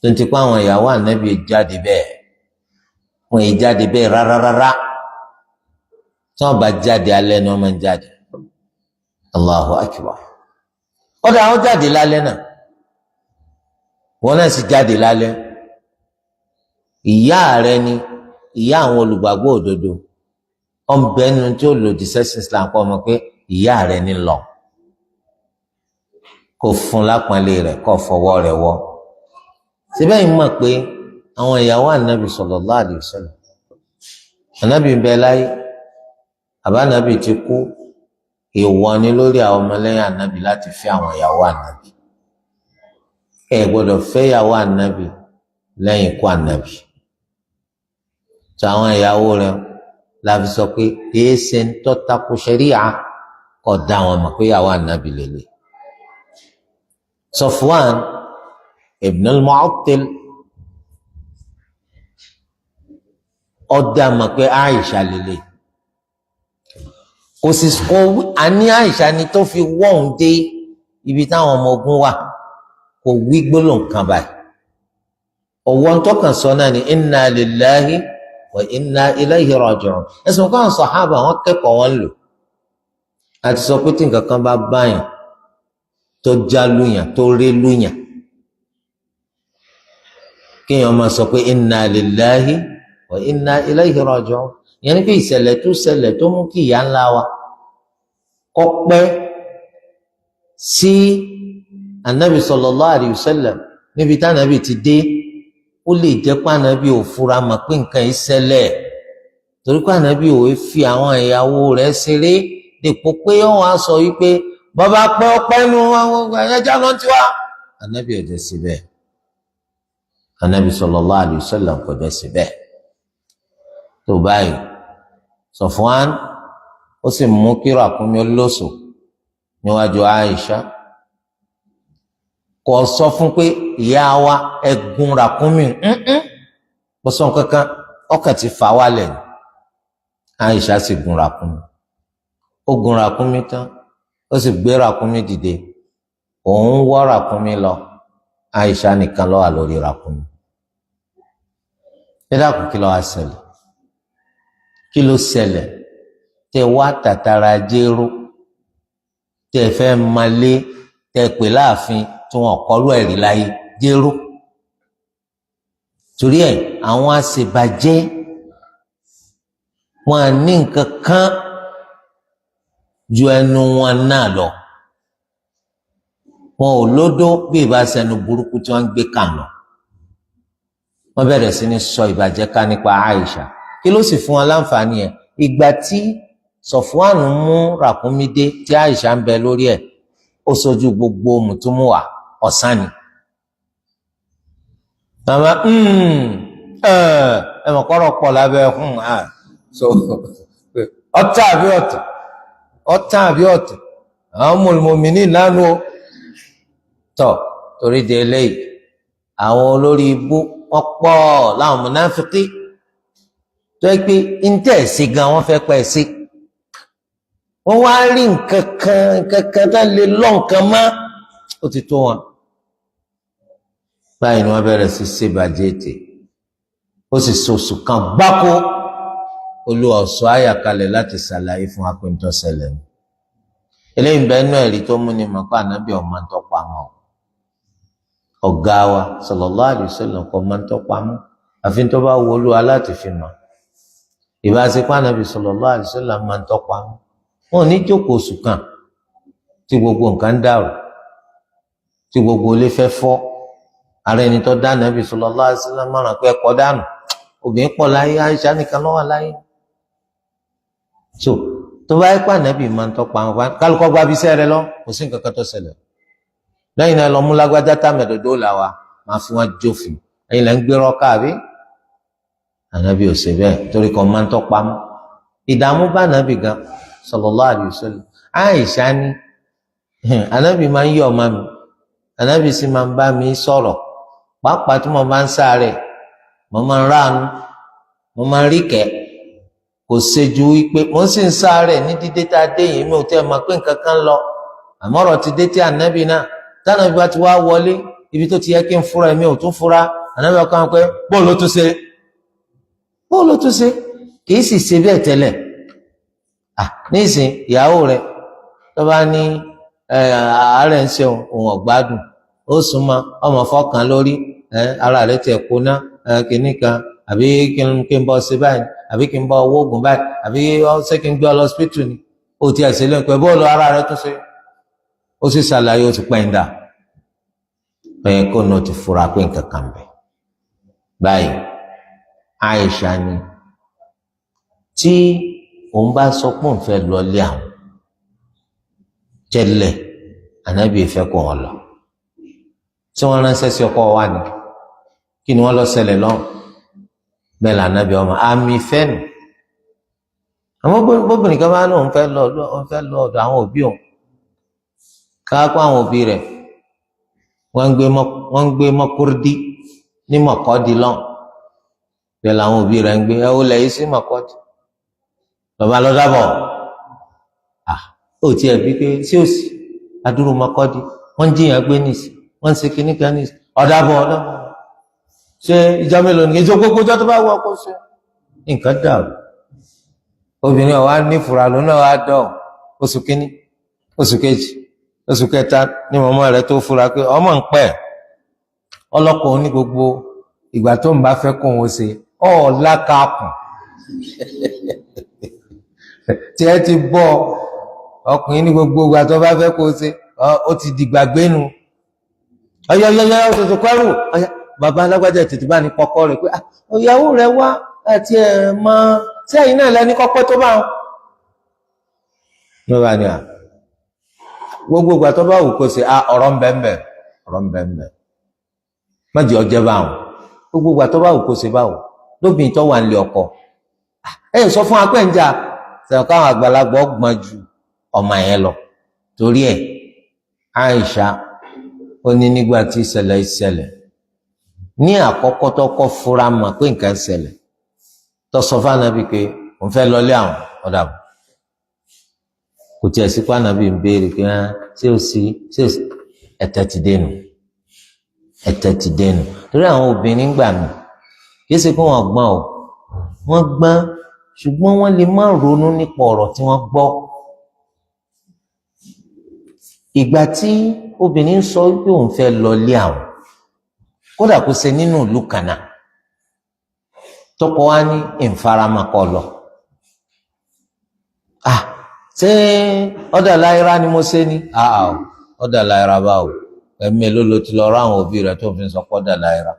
tó ń ti pa àwọn ìyàwó ànábì jáde bẹ́ẹ̀ wọn ì jáde bẹ́ẹ̀ rárá tí wọn bá jáde alẹ́ ni wọn máa ń jáde Allahu Akbar ọ̀dọ̀ àwọn jáde lálẹ́ náà wọn náà sì jáde lálẹ́ ìyá rẹ ni ìyá àwọn olùgbàgbọ́ òdodo ọ̀nbẹ nínú tí ó lòdì sẹ́sìn Islam kọ́ ọmọ pé ìyá rẹ ní lọ kò fún lápọ́nlé rẹ̀ kó fọwọ́ rẹ̀ wọ́ síbẹ̀ yìí mọ̀ pé àwọn ìyàwó ànábì sallallahu alaihi wasallam ànábì ń bẹ láyé àbá ànábì ti kú èèwọ̀ ni lórí àwọn ọmọlẹ́yìn ànábì láti fẹ́ àwọn ìyàwó ànábì ẹ gbọ́dọ̀ fẹ́ ìyàwó ànábì lẹ́yìn ikú ànábì tó àwọn ìyàwó rẹ̀ la fi sọ pé kìí ṣe ń tọ́tako ṣẹ̀ríà kọ́ dá wọn mọ̀ pé ìyàwó ànábì lélẹ̀ Safwan ibn al-Mu'attal ọdá mọ̀ pé Aisha lélẹ̀ kò sì kó àní Aisha ni tó fi wọ́n dé ibi táwọn ọmọ ogun wà kò wí gbólóhùn kan báyìí ọwọ́ ń tọ́kàn sọ náà ni inna lillahi wa inna ilayhi raji'un ẹ̀sùn káwọn sàhábà wọn kẹ́kọ̀ọ́ wọn lò àti sọ pé tí nǹkan kan bá báyàn tó já lùyàn tó ré lùyàn kéèyàn máa sọ pé inna lillahi wa inna ilayhi raji'un ìyẹn ni pé ìṣẹ̀lẹ̀ tó ṣẹlẹ̀ tó mú kí ìyá ńlá wa kọ́ pẹ́ sí anabi sallallahu alayhi wa sallam níbi tí anabi ti dé ó lè jẹ́ pé anabi ò fura mọ̀ pé nǹkan yìí ṣẹlẹ̀ torí pé anabi ò fi àwọn ìyàwó rẹ̀ ṣeré dèpò pé wọ́n á sọ wípé bàbá pẹ́ ọpẹ́ nu àwọn ẹ̀yẹ́jà lọ́n ti wá anabi ò jẹ́ síbẹ̀ anabi sallallahu alayhi wa sallam kò jẹ́ síbẹ̀ tó báyìí Sọfwan ó sì mú kí ràkúnmí olóṣù níwájú Aisha kò sọ fún pé ìyá wa ẹ̀gún ràkúnmí kò sọ kankan ọkàn ti fà wálẹ̀ ni Aisha sì gun ràkúnmí ó gun ràkúnmí tán ó sì gbé ràkúnmí dìde òun wọ́ ràkúnmí lọ Aisha nìkan ló wà lórí ràkúnmí ẹ dákun kí ló wá ṣẹlẹ̀ kí ló ṣẹlẹ̀ tẹ wá tàtàrà jéró tẹ fẹ́ malé tẹ pè láàfin tí wọn kọrú ẹ̀rí láyé jéró torí ẹ̀ àwọn àṣebàjẹ́ wọn à ní nǹkan kan ju ẹnu wọn náà lọ wọn ò lódó bí ìbáṣẹnu burúkú tí wọn ń gbé kàn lọ wọn bẹ̀rẹ̀ sí ní sọ ìbàjẹ́ ká nípa Aisha kí ló sì fún wọn láǹfààní ẹ̀ ìgbà tí Sọfwan mú ràkúnmí dé tí Aisha ń bẹ lórí ẹ̀ ó sojú gbogbo mùtúmùwà ọ̀sán ni màmá ẹ mọ̀ kọ́rọ̀ pọ̀ lábẹ́ so ọ̀tá àbí ọ̀tá ọ̀tá àbí ọ̀tá àwọn mùmínì lánàá tọ̀ torí de eléyìí àwọn olórí ibú wọ́n pọ̀ láwọn mùnáfíkí tó yẹ pé íńtẹ̀ẹ̀sì gan wọ́n fẹ́ pẹ́ sí wọ́n wá rí nǹkan kan tó lè lọ́ nǹkan mọ́ ó ti tó wọn báyìí ni wọ́n bẹ̀rẹ̀ sí ṣèbàjẹ́ ètè ó sì sọ̀sù kan gbáko Olúwa sọ àyàkálẹ̀ láti ṣàlàyé fún apẹ̀ntọ́ ṣẹlẹ̀ ni eléyìí bẹ́ẹ̀ náà ẹ̀rí tó mú ni mọ̀ pé ànábì ọmọ tó pamọ́ ọ̀gá wa sallallahu alaihi wasallam kọ́ máa ń tó pamọ́ àfi tó bá wọ Olúwa láti fi mọ̀ ìbáṣepá ànábì sallallahu alaihi wasallam máa ń tó pamọ́ wọn ò ní jókòó oṣù kan tí gbogbo nǹkan ń dàrú tí gbogbo ilé fẹ́ fọ́ ara ẹni tó dá ànábì sallallahu alaihi wasallam mọ̀ràn pé ẹ̀kọ́ dànù obìnrin pọ̀ láyé Àìṣà nìkan ló wà láyé so tó bá yẹ pé ànábì máa ń tọpa àwọn kálukọ gba abisẹ rẹ lọ kò sí nǹkan kan tó ṣẹlẹ̀ lẹ́yìn náà lọ mú lágbájá tàmẹdòdó là wa máa fi wọn jófin ẹ̀yin lẹ ń gbérọ káàbí ànábì ò ṣe bẹ́ẹ̀ torí kan máa ń tọpa mọ ìdààmú bá ànábì gan sallallahu alaihi wasallam Àìṣà ni ànábì máa ń yọ ọmọ mi ànábì sì máa ń bá mi sọ̀rọ̀ pàápàá tí mo bá ń sáré mo máa ń ránu mo máa ń ríkẹ́ kò ṣejú wípé mo sì ń sáré ní dídé tá a dé yìí mi ò tẹ́ ẹ mọ̀ pé nǹkan kan lọ àmọ́ ọ̀rọ̀ ti dé tí ànábì náà tánàbí bá ti wá wọlé ibi tó ti yẹ kí n fura èmi ò tún fura ànábì ọkàn pé bóòlù tó ṣe kì í sì ṣe bẹ́ẹ̀ tẹ́lẹ̀ nísìn ìyàwó rẹ̀ tó bá ní àárẹ̀ ń ṣe òun ọ̀gbádùn ó súnmọ́ ọmọ fọ́kàn lórí ara rẹ̀ tẹ̀ kóná kìíní kan àbí kí n bọ́ ṣe báyìí àbí kí n bọ́ owó oògùn báyìí àbí ṣé kí n gbé ọ lọ hospital ni ó ti ẹ̀sẹ̀ lẹ́nu pẹ̀ bóòlù ara rẹ̀ tó ṣe ó sì ṣàlàyé ó ti pẹ́ńdà pẹ̀yẹ kó náà ti fura pé nǹkan kan bẹ̀ báyìí Àìṣà ni tí òun bá sọ pé òun fẹ́ lọlé àwọn tẹ́lẹ̀ ànábì ìfẹ́ kó wọn lọ tí wọ́n ránṣẹ́ sí ọkọ wa ni kí ni wọ́n lọ ṣẹlẹ̀ lọ́wọ́ bẹ́ẹ̀ lànàbì ọmọ àmì ìfẹ́ nù àwọn bóbìnrin kan bá lóun fẹ́ lọ ọ̀dọ̀ àwọn òbí òun káàkó àwọn òbí rẹ̀ wọ́n ń gbé mọ́kúrdí ní mọ̀kọ́dí lọ́n bẹ́ẹ̀ làwọn òbí rẹ̀ ń gbé ẹ ó lẹ́yìn sí mọ̀kọ́dí bàbá lọ́dàbọ̀ ó tiẹ̀ bí pé sí òsì adúrú mọ́kọ́dí wọ́n ń jiyàn gbé nìsí wọ́n ń ṣe kíní kan nìsí ọ̀dàbọ̀ ṣe ìjọ mélòó ní ìjọ gbogbo ọjọ́ tó bá wọ ọkọ ṣe nǹkan dàrú obìnrin ọ̀wá ní fura lónà wá dọ̀ oṣù kínní oṣù kejì oṣù kẹta ní mọ̀mọ́ rẹ̀ tó fura pé ọmọ ń pẹ́ ọlọ́kọ̀ ní gbogbo ìgbà tó ń bá fẹ́ kó wọn ṣe lákàkùn tí ẹ ti bọ́ ọkùnrin ní gbogbo ìgbà tó bá fẹ́ kó ṣe ó ti dìgbàgbénu ọyọyọyọ òṣèṣe kọrù ọyọ bàbá alágbájá tètè bá ní kọ́kọ́ rẹ̀ pé ìyàwó rẹ̀ wá àti mọ tí ẹ̀yin náà lẹni kọ́kọ́ tó bá wọn. ló bá ní gbogbo ìgbà tó bá wù kó ṣe ọ̀rọ̀ ń bẹ́ẹ̀ mọ́jì ọjẹ́ bá wọn gbogbo ìgbà tó bá wù kó ṣe bá wọn lóbìnrin tó wà nílé ọkọ sọ fún apẹ́ǹjà sẹ́wọ̀n káwọn àgbàlagbà ọgbọ́n ju ọmọ yẹn lọ torí ẹ̀ Àìṣà ó ní nígbà tí ìṣẹ̀lẹ̀ ní àkọ́kọ́ tó kọ́ fura mọ̀ pé nǹkan ṣẹlẹ̀ tó sọ fún Ànábì pé òun fẹ́ lọlé àwọn ọ̀dà bò kò tiẹ̀ sí fún Ànábì ń béèrè pé ṣé o sí ẹ̀tẹ̀ ti dénú torí àwọn obìnrin gbà mí kìí ṣe pé wọ́n gbọ́n o wọ́n gbọ́n ṣùgbọ́n wọ́n lè má ronú nípa ọ̀rọ̀ tí wọ́n gbọ́ ìgbà tí obìnrin sọ pé òun fẹ́ lọlé àwọn kódà kó ṣe nínú ìlú kanáà tọkọ wa ní ìfaramakọ lọ ṣé ọ̀dà láìra ni mo ṣe ní ọ̀dà láìra báwo ẹ̀mí ló ti lọ rọ àwọn òbí rẹ̀ tó fi sọ pọ́dà láìra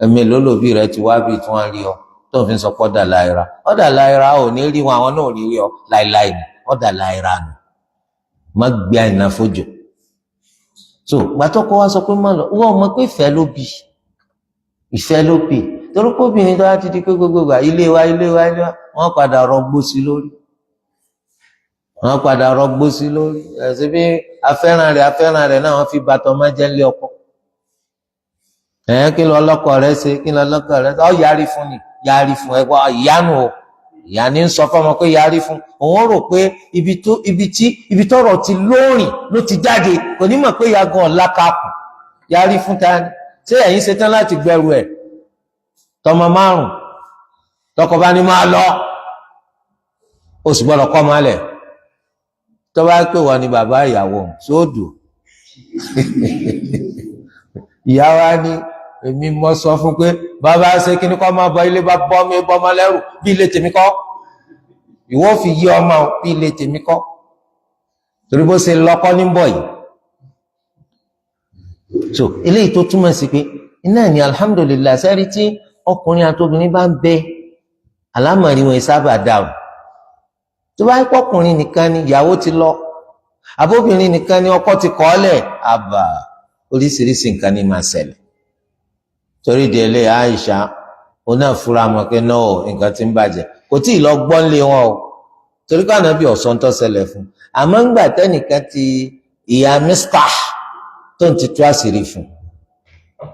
ẹ̀mí lólòbí rẹ̀ ti wá bí tí wọ́n rí ọ tó fi sọ pọ́dà láìra ọ̀dà láìra ò ní rí wọn àwọn náà ò ní rí ọ láìláì ní ọ̀dà láìra nù má gbé àìná fojò so gbàtọ́kọ wa sọ pé má lọ wọ́n mọ̀ pé ìfẹ́ ló bì torí pé obìnrin tó bá ti di pé gbogbo ìgbà ilé wa wọ́n padà rọgbó sí lórí ẹ̀sìn bí afẹ́ràn rẹ̀ náà wọ́n fi bàtọ̀ máa jẹ́ ńlé ọkọ kí lọ lọ́kọ rẹ̀ ṣe ọ yarí fún ni yarí fún ẹgbẹ́ ìyanu o ìyá ní ń sọ fọmọ pé yarí fún òun rò pé ibi tọ́rọ̀ ti lóòrìn ló ti jáde kò ní mọ̀ pé yagun ọ̀la kakùn yarí fún ta ni ṣé ẹ̀yin ṣetán láti gbẹrù ẹ̀ tọmọ 5 tọkọ bá ní máa lọ ó sì gbọ́dọ̀ kọ́ máa lẹ̀ tó bá pè wọ́n ní bàbá ìyàwó sóòdù ìyá wa ní èmi mọ́ sọ fún pé bàbá ṣe kí ní kọ́ máa bọ ilé bá bọ́ mi bọ́ máa lẹ́rù bí ilé tèmi kọ́ ìwọ fi yí ọmọ bí ilé tèmi kọ́ torí bó ṣe lọ́kọ́ ní bọ̀ yìí so eléyìí tó túmọ̀ sí pé iná ní alhamdulillah sẹ́rí tí ọkùnrin àtobìnrin bá ń bẹ alámọ̀rí wọn sábà dáhùn tó bá ń pọkùnrin nìkan ni ìyàwó ti lọ abóbìnrin nìkan ni ọkọ ti kọ̀ ọ́ lẹ̀ àbà oríṣiríṣi nǹkan ní máa ṣẹlẹ̀ torí délé Aisha òun náà fura mọ̀ pé náà nǹkan ti ń bàjẹ́ kò tí ì lọ gbọ́n lé wọn o torí ká nàbí ọ̀sán tó ṣẹlẹ̀ fún àmọ́ ńgbà tẹ́nìkan ti ìyá Mistah tó ń ti tú àṣírí fún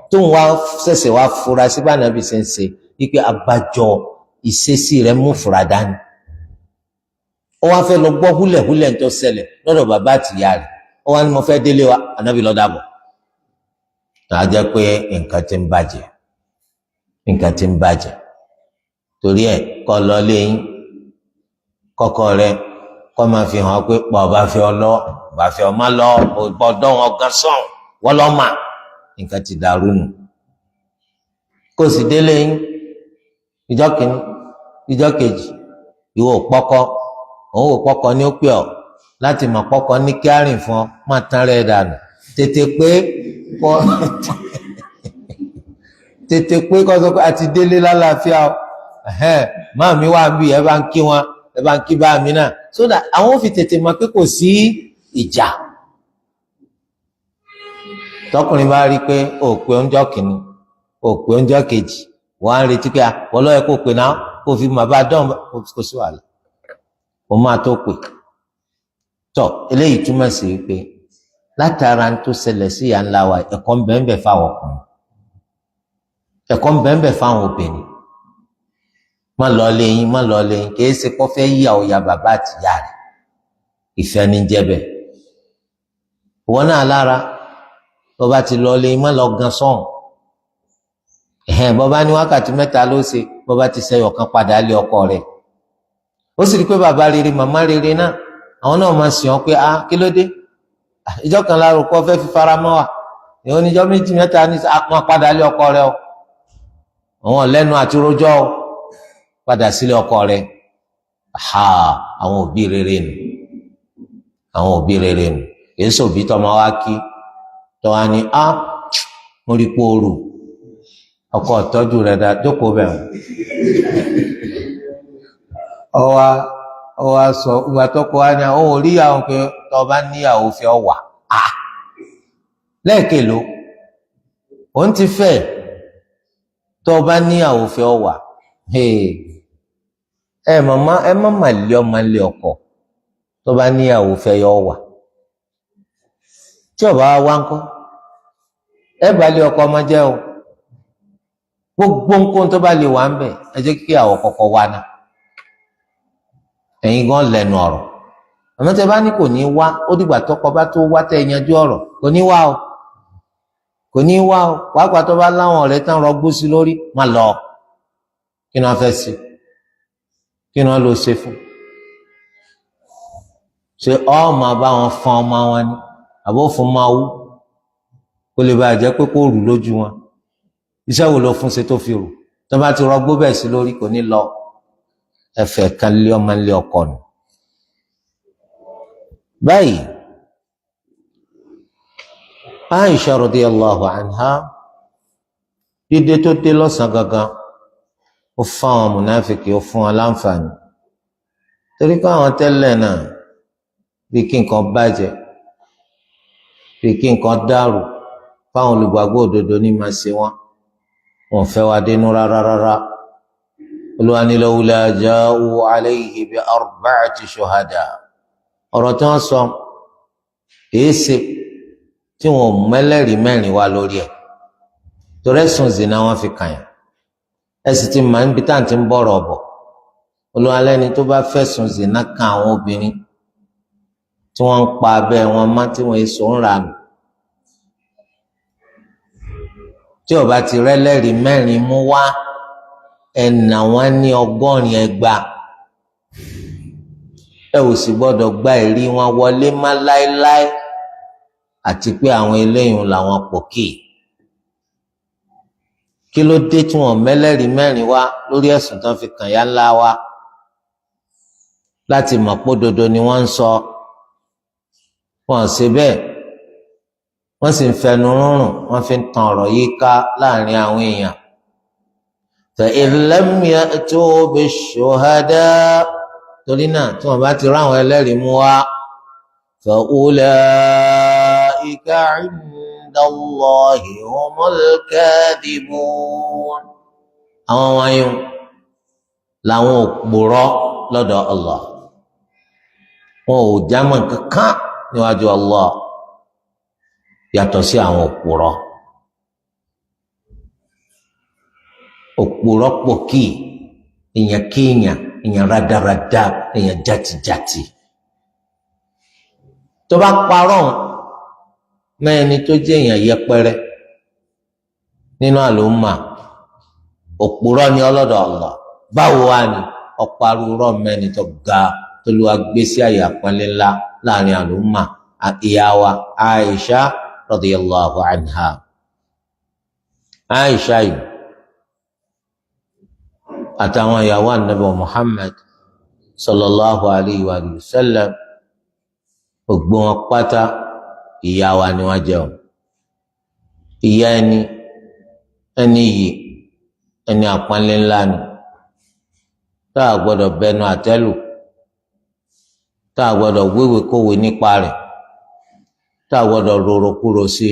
tó ń wá ṣẹ̀ṣẹ̀ wá fura sí bá nàbí ṣe ń ṣe wípé abájọ ìṣesí rẹ̀ mú fura dání ó wá fẹ́ lọ gbọ́ húlẹ̀húlẹ̀ tó ṣẹlẹ̀ lọ́dọ̀ bàbá àtìyá rẹ̀ ó wá ní mo fẹ́ délé wa ànábì lọ dàbọ̀ náà jẹ́ pé nǹkan ti ń bàjẹ́ torí ẹ̀ kọ́ lọ léyìn kọ́kọ́ rẹ̀ kọ́ máa fi hàn pé pọ̀ bá fi ọ lọ bá fi ọ má lọ gbọ́dọ̀ wọn gan sọ̀n wọ́n lọ́ mà nǹkan ti dàrú nù kó sì délé yín ìjọ kìíní ìjọ kejì ìwọ pọ́kọ òun ò pọ́kọ ní ó pè ọ́ láti mọ̀ pọ́kọ ní kí á rìn fún ọ má tán rẹ̀ dànù tètè pé kọ́ sọ pé àti délé lálàáfíà ọ máa mi wá bí ẹ bá ń kí wọn ẹ bá ń kí bá mi náà so that àwọn ò fi tètè mọ̀ pé kò sí ìjà tọkùnrin bá rí i pé ó pé oúnjẹ kìíní ó pé oúnjẹ kejì wọn á retí pé wọ́n lọ́ọ́ yẹ kó pè náà kó fi mọ̀ bá dán kó sí wàhálà ó máa tó pè tọ eléyìí túmọ̀ sí pé látara ń tó ṣẹlẹ̀ sí ìyá ńlá wa ẹ̀kọ́ ń bẹ fáwọn ọkùnrin ẹ̀kọ́ ń bẹ fáwọn obìnrin má lọ lẹ́yìn kìí ṣe kó fẹ́ yíyà ọ̀yà bàbá àtìyá rẹ̀ ìfẹ́ ní jẹ́bẹ̀ ìwọ náà lára bó bá ti lọ lẹ́yìn má lọ gan sọ̀hún bó bá ní wákàtí 3 ló ṣe bó bá ti ṣẹyọ kan padà lé ọkọ rẹ̀ ó sì rí pé bàbá rere màmá rere náà àwọn náà máa sìn ọ́ pé kí ló dé ìjọ kan láàrú kọ́ fẹ́ fi fara mọ́ wa ìwọ níjọ́ 2-3 ní àwọn padà lé ọkọ rẹ̀ o àwọn lẹ́nu àti rojọ́ o padà sílé ọkọ rẹ̀ àwọn òbí rere nù èyí sòbí tọmọ wa kí tọ́wá ní mo rí pé oru ọkọ ìtọ́jú rẹ̀ dá jókòó bẹ̀rù ọwá sọ ìgbà tọ́kọ wá ní àwọn oríyàwó pé tọba níyàwó fẹ́ ọwà lẹ́ẹ̀kèló òun ti fẹ́ tọba níyàwó fẹ́ ọwà màmá ẹ má mà lé ọmọ lé ọkọ tọba níyàwó fẹ́ yọ ọwà tí ọba wá ń kọ́ bá lé ọkọ ọmọ jẹ́ o gbogbo nǹkan tó bá lè wà ń bẹ̀ ẹ jẹ́ kí àwọ̀ kọ̀kọ̀ wá náà ẹ̀yin gan lẹ́nu ọ̀rọ̀ àmọ́ tẹ́ bá ní kò ní wá ó dìgbà tọ́kọ bá tó wá tẹ́ yanjú ọ̀rọ̀ kò ní wá o pàápàá tó bá láwọn ọ̀rẹ́ tán rọgbó sí lórí má lọ kí ni wọ́n fẹ́ ṣe kí ni wọ́n lọ ṣe fún ṣe ọmọ bá wọn fọn ọmọ wọn ni àbó fún máa wú kó lè bá jẹ́ pé kó rù lójú wọn iṣẹ́ wo ló fún ṣe tó fi rù tó bá ti rọgbó bẹ́ẹ̀ sí lórí kò ní lọ ẹfẹ kan lé ọmọ lé ọkọ nù báyìí Aisha radiyallahu anha dídé tó dé lọ́sàn gangan ó fún àwọn mùnáfíkì ó fún wọn láǹfààní torí pé àwọn tẹ́lẹ̀ náà bí kí nǹkan bàjẹ́ bí kí nǹkan dàrú fáwọn olùgbàgbọ́ òdodo ní máa ṣe wọn wọn fẹ́ wa dénú rárá. Olúwa ní lawla ja'u alayhi bi arba'ati shuhada. ọ̀rọ̀ tí wọ́n sọ èé ṣe tí wọn ò mẹ́lẹ́rìí mẹ́rin wá lórí ẹ̀ torí ẹ̀sùn zina wọn fi kàn yàn. ẹ sì ti máa ń bi tá à ń ti ń bọ̀rọ̀ bọ̀. Olúwa lẹ́ni tó bá fẹ̀sùn zina kan àwọn obìnrin tí wọ́n ń pa abẹ́ wọn mọ́ tí wọ́n èso ń ra nù, tí ó bá ti rẹ́lẹ́rìí mẹ́rin mú wá, ẹ̀nà wọn ní 100 ẹgba. ẹ ò sì gbọ́dọ̀ gba ẹ̀rí wọn wọlé má láéláé, àti pé àwọn eléyìí làwọn pòkì. kí ló dé tí wọn mẹ́lẹ́rìí mẹ́rin wá lórí ẹ̀sùn tán fi kàn yá ńlá wa láti mọ̀ pé òdodo ni wọ́n ń sọ? wọn ṣe bẹ́ẹ̀, wọ́n sì ń fẹnu rúnrún, wọ́n fi ń tan ọ̀rọ̀ yìí ká láàrin àwọn èèyàn. fa in lam ya'tu bish-shuhada, torí náà tí wọ́n bá ti ráwọn ẹlẹ́rìí mú wá, fa ulaika 'inda Allahi humul kadhibun. àwọn wọ̀nyí làwọn òpùrọ́ lọ́dọ̀ Allah. wọn ò jámọ́ kankan níwájú Allah yàtọ̀ sí àwọn òpùrọ́. òpùrọ́ pòkì, èèyàn kéèyàn, èèyàn rádaràda, èèyàn játijàti. tó bá parọ́ mẹ́ni tó jẹ́ èèyàn yẹpẹrẹ nínú àlùmà, òpùrọ́ ni ọlọ́dọ̀ Allah. báwo wá ni ọ̀parùrọ̀ mẹ́ni tó ga tó lù wá gbé sí àyè àpọ́nlé ńlá láàrin àlùmà, ìyá wa Aisha radiyallahu anha. Aisha yìí àtàwọn ìyàwó Ànábì Muhammad sallallahu alayhi wa sallam, gbogbo wọn pátá ìyá wa ni wọ́n jẹ́ o. ìyá ẹni yìí ẹni àpọ́nlé ńlá ni, tá a gbọ́dọ̀ bẹnu àtẹ́lù, tá a gbọ́dọ̀ wéwèkówè nípa rẹ̀, tá a gbọ́dọ̀ rorokúro sí.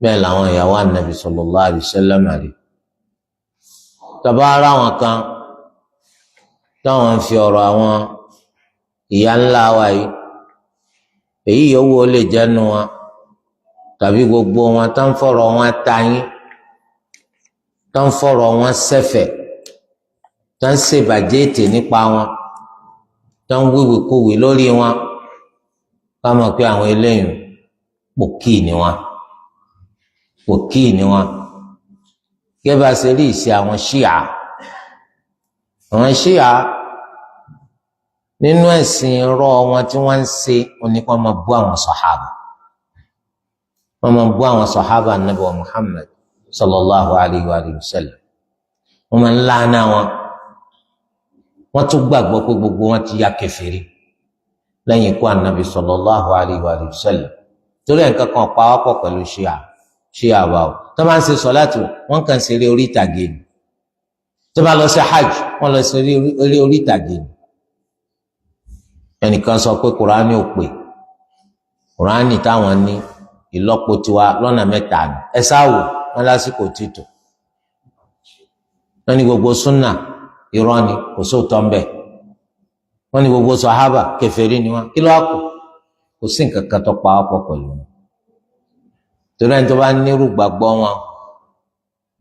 bẹ́ẹ̀ làwọn ìyàwó Ànábì sallallahu alayhi wa sallam rí. tàbá ara wọn kan táwọn ń fi ọ̀rọ̀ àwọn ìyá ńlá wa yìí, èyí yòówù ó lè jẹ́nu wọn tàbí gbogbo wọn tó ń fọ̀rọ̀ wọn tayín, tó ń fọ̀rọ̀ wọn sẹ́fẹ̀, tó ń ṣèbàjẹ́ ètè nípa wọn, tó ń wíwèkúwè lórí wọn, ká mọ̀ pé àwọn eléyìí pòkì ni wọn, pòkì ni wọn. gẹ́gẹ́ bá ṣe rí ìṣe àwọn ṣíà. àwọn ṣíà nínú ẹ̀sìn irọ́ wọn tí wọ́n ń ṣe onípa máa bú àwọn sàhábà. wọ́n máa bú àwọn sàhábà Ànábì wa Muhammad sallallahu alayhi wa sallam. wọ́n máa ń láàánà wọn. wọ́n tún gbàgbọ́ pé gbogbo wọn ti ya kèfèrí lẹ́yìn ikú Ànábì sallallahu alayhi wa sallam. torí nǹkan kan pa wá pọ̀ pẹ̀lú ṣíà wa o. tó bá ń ṣe sọ̀láàtì wọ́n kàn ṣe eré orí ìtàgé ni. tó bá lọ sí hajj wọ́n lọ sí eré orí ìtàgé ni. ẹnìkan sọ pé kùránì ò pé, kùránì táwọn ní ìlọ́po tiwa lọ́nà 3 ni. ẹ sáwò wọn lásìkò títò. wọ́n ní gbogbo súnà irọ́ ni, kò sóòótọ́ ń bẹ. wọ́n ní gbogbo sàhábà kèfèrí ni wọ́n. kí ló wá kù? kò sí nǹkan kan tó pa wá pọ̀ pẹ̀lú wọn. torí ẹni tó bá nírú gbàgbọ́ wọn,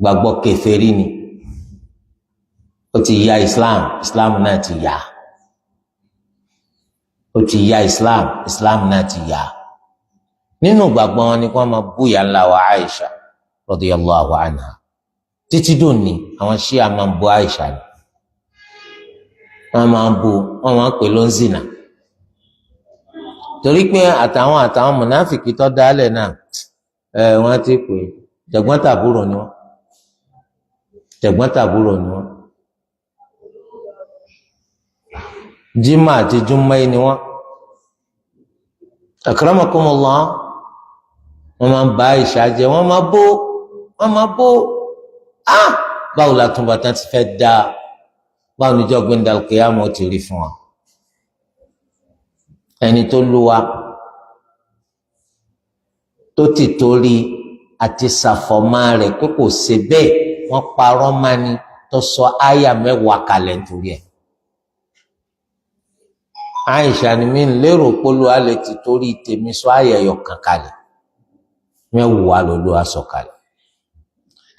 gbàgbọ́ kèfèrí ni. ó ti ya Islam náà ti yá. ó ti ya Islam náà ti yá. nínú gbàgbọ́ wọn ni kí wọ́n máa bú ìyá ńlá wa Aisha radiyallahu anha. títí dòní àwọn Ṣíà máa ń bú Aisha ni. wọ́n máa ń bú, wọ́n máa ń pè ló ń zìnà. torí pé àtàwọn mùnáfìkì tó dálẹ̀ náà wọ́n ti pè tẹ̀gbọ́n-tàbúrò ni wọ́n. tẹ̀gbọ́n-tàbúrò ni wọ́n. Jímọ̀ àti Júmọ̀ ni wọ́n. Akramakumullah, wọ́n máa ń bá Àìṣà jẹ́, wọ́n máa bó báwo la túnbọ̀ tán ti fẹ́ dá, báwo níjọ́ gbẹ́ndàl kìyàmọ̀ ó ti rí fún wa. ẹni tó lù wá tó ti torí àti ṣàfọ̀mọ́ rẹ̀ pé kò ṣe bẹ́ẹ̀ wọ́n parọ́ máa ní tó sọ àyà 10 kalẹ̀ nítorí ẹ̀. Àìṣà ni mí lérò pólú alẹ́ ti torí tèmi sọ àyà ẹyọ kan kalẹ̀ 10 lólu aṣọ kalẹ̀.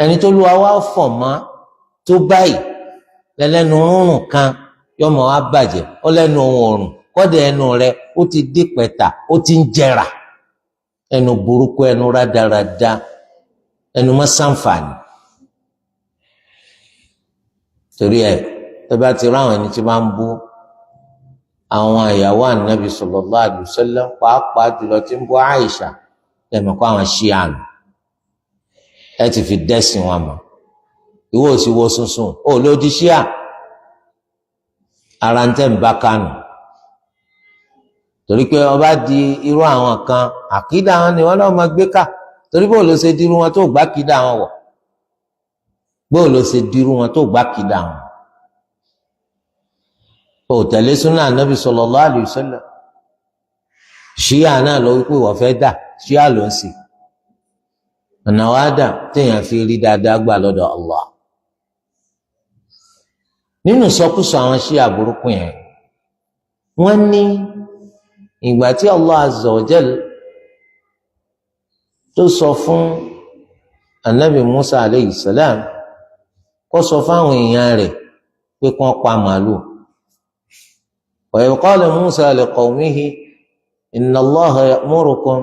ẹni tó lu àwa fọ̀ mọ́ tó báyìí lẹ́lẹ́nu rúnrún kan yọmọ wa bàjẹ́ ó lẹ́nu ohun ọ̀rùn kọ́dẹ̀ ẹnu rẹ̀ ó ti dí pẹ̀tà ó ti ń jẹrà ẹnu burúkú ẹnu rádaràda ẹnu mọ́ ṣàǹfààní. torí ẹ tó bá ti ráwọn ẹni tí máa ń bú àwọn ìyàwó ànábì sallallahu alaihi wasallam pàápàá jùlọ tí ń bú Àìṣà lẹ́mọ̀ kó àwọn ṣíà nù ẹ ti fi dẹ́sìn wọn mọ̀ ìwọ ò sì wo sunsun ó lòdì ṣíà ara ń tẹ̀ ń bá kánù torí pé ọba di irú àwọn kan àkídà wọn ni wọn náà máa gbé ká torí bó ló ṣe dirú wọn tó gbá kídà wọn wọ̀ bó ló ṣe dirú wọn tó gbá kídà wọn ó tẹ̀lé súnà ànábì sallallahu alaihi wasallam ṣíà náà ló wípé wọ́n fẹ́ dà ṣíà ló ń sìn ọ̀nà wa dà téèyàn fi rí dáadáa gbà lọ́dọ̀ Allah. nínú sọkúsọ àwọn ṣíà burúkú yẹn wọ́n ní ìgbà tí Allah azza wa jal tó sọ fún anabi Musa alayhi salam kó sọ fáwọn èèyàn rẹ̀ pé kí wọ́n pa màálù. wa idh qala Musa li qawmihi inna Allaha ya'murukum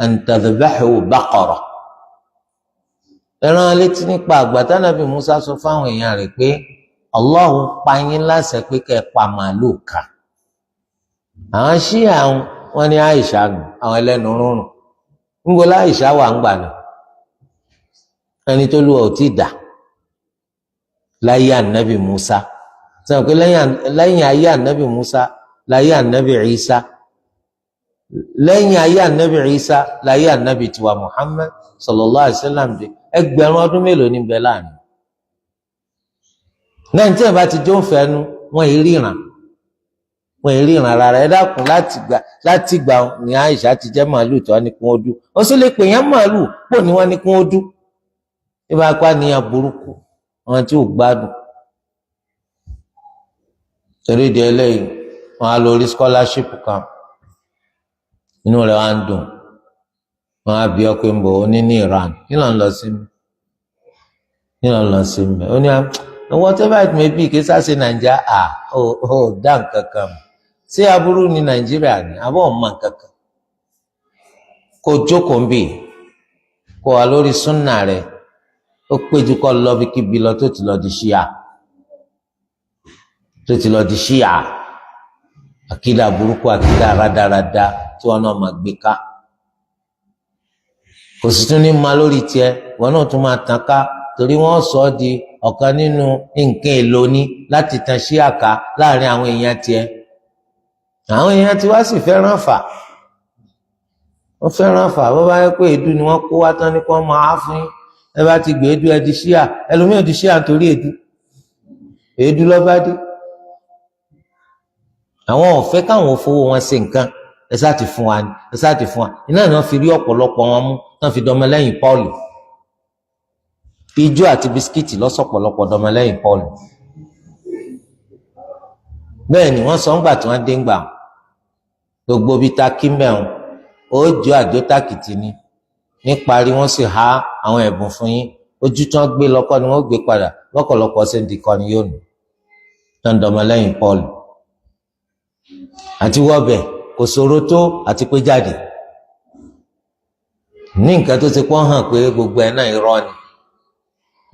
an tadhbahu baqara. ẹran létí nípa àgbà tánàbí Musa sọ fáwọn èèyàn rẹ̀ pé Allah pa yín láṣẹ pé kẹ́ pa màálù kan. àwọn ṣíà wọn ní Àìṣà nù àwọn ẹlẹ́nu rúnrún ńgbọ́ láìṣà wà ń gbà nù ẹni tó lù ọ́ tí dà láyé ànábì Musa sọ pé lẹ́yìn ayé ànábì Musa láyé ànábì Isa lẹ́yìn ayé ànábì Isa láyé ànábì tiwa Muhammad sallallahu alaihi wasallam dé ẹgbẹ̀rún ọdún mélòó ní bẹ láàrin náà tí ẹ bá ti jó ń fẹnu wọn èrí ìràn rárá ẹ dákun láti gbà ní Àìṣà ti jẹ màálù tó ní kún ọdún ó sì lè pè yẹn màálù pò ní wọn ní kún ọdún ibà pa níyàn burúkú wọn tí ò gbádùn torí di eléyìí wọn á lórí scholarship kan inú rẹ̀ wá ń dùn wọn á bí ọkọ ń bọ ó ní Iran kí ló ń lọ sí mi ó ní whatever it may be kí sáṣe Nàìjíríà ó dá nǹkan kan mọ̀ ṣé aburú ní Nàìjíríà ni àbọ̀ ọ̀ma kankan kó jókòó ń bì kó wà lórí súnnà rẹ̀ ó péjú kọ́ lọ bí kíbi lọ tó ti lọ di ṣíà àkídà burúkú àkídà rádaràda tí wọn náà máa gbé ká kò sì tún ní ma lórí tiẹ̀ wọn náà tún máa tàn ká torí wọn sọ ọ́ di ọ̀kan nínú nǹkan èlò ní láti tan ṣíà ká láàrin àwọn èèyàn tiẹ̀ àwọn èèyàn tí wá sì fẹ́ràn fà wọ́n fẹ́ràn fà bó bá yẹ pé èédú ni wọ́n kó wá tán ní kí wọ́n máa fún yín ẹ bá ti gbé èédú ẹ di ṣíà ẹlòmíràn di ṣíà nítorí èédú lọ́ba dé àwọn ọ̀fẹ́ káwọn fowó wọn ṣe nǹkan ẹ sáà ti fún wa iná ni wọ́n fi rí ọ̀pọ̀lọpọ̀ wọn mú tán fi dọmọlẹ́yìn Pọ́ọ̀lù ijó àti bisikíìtì lọ́sọ̀pọ̀lọpọ̀ dọmọlẹ́yìn Pọ́ọ̀lù bẹ́ẹ̀ ni wọ́n sọ ńgbà tí wọ́n dé ńgbà gbogbo bíi takí mẹ́rin ó jọ àjọ tákìtì ni níparí wọ́n sì há àwọn ẹ̀bùn fún yín ojú tí wọ́n gbé lọ́kọ́ ni wọ́n gbé padà lọ́kọ̀lọ́kọ̀ ṣe ń dikọ́ ni yóò nù tán dọmọlẹ́yìn Pọ́ọ̀lù àti wọ́bẹ̀ kò ṣòro tó àti pé jáde ní nǹkan tó ti pọ́n hàn pé gbogbo ẹ̀ náà irọ́ ni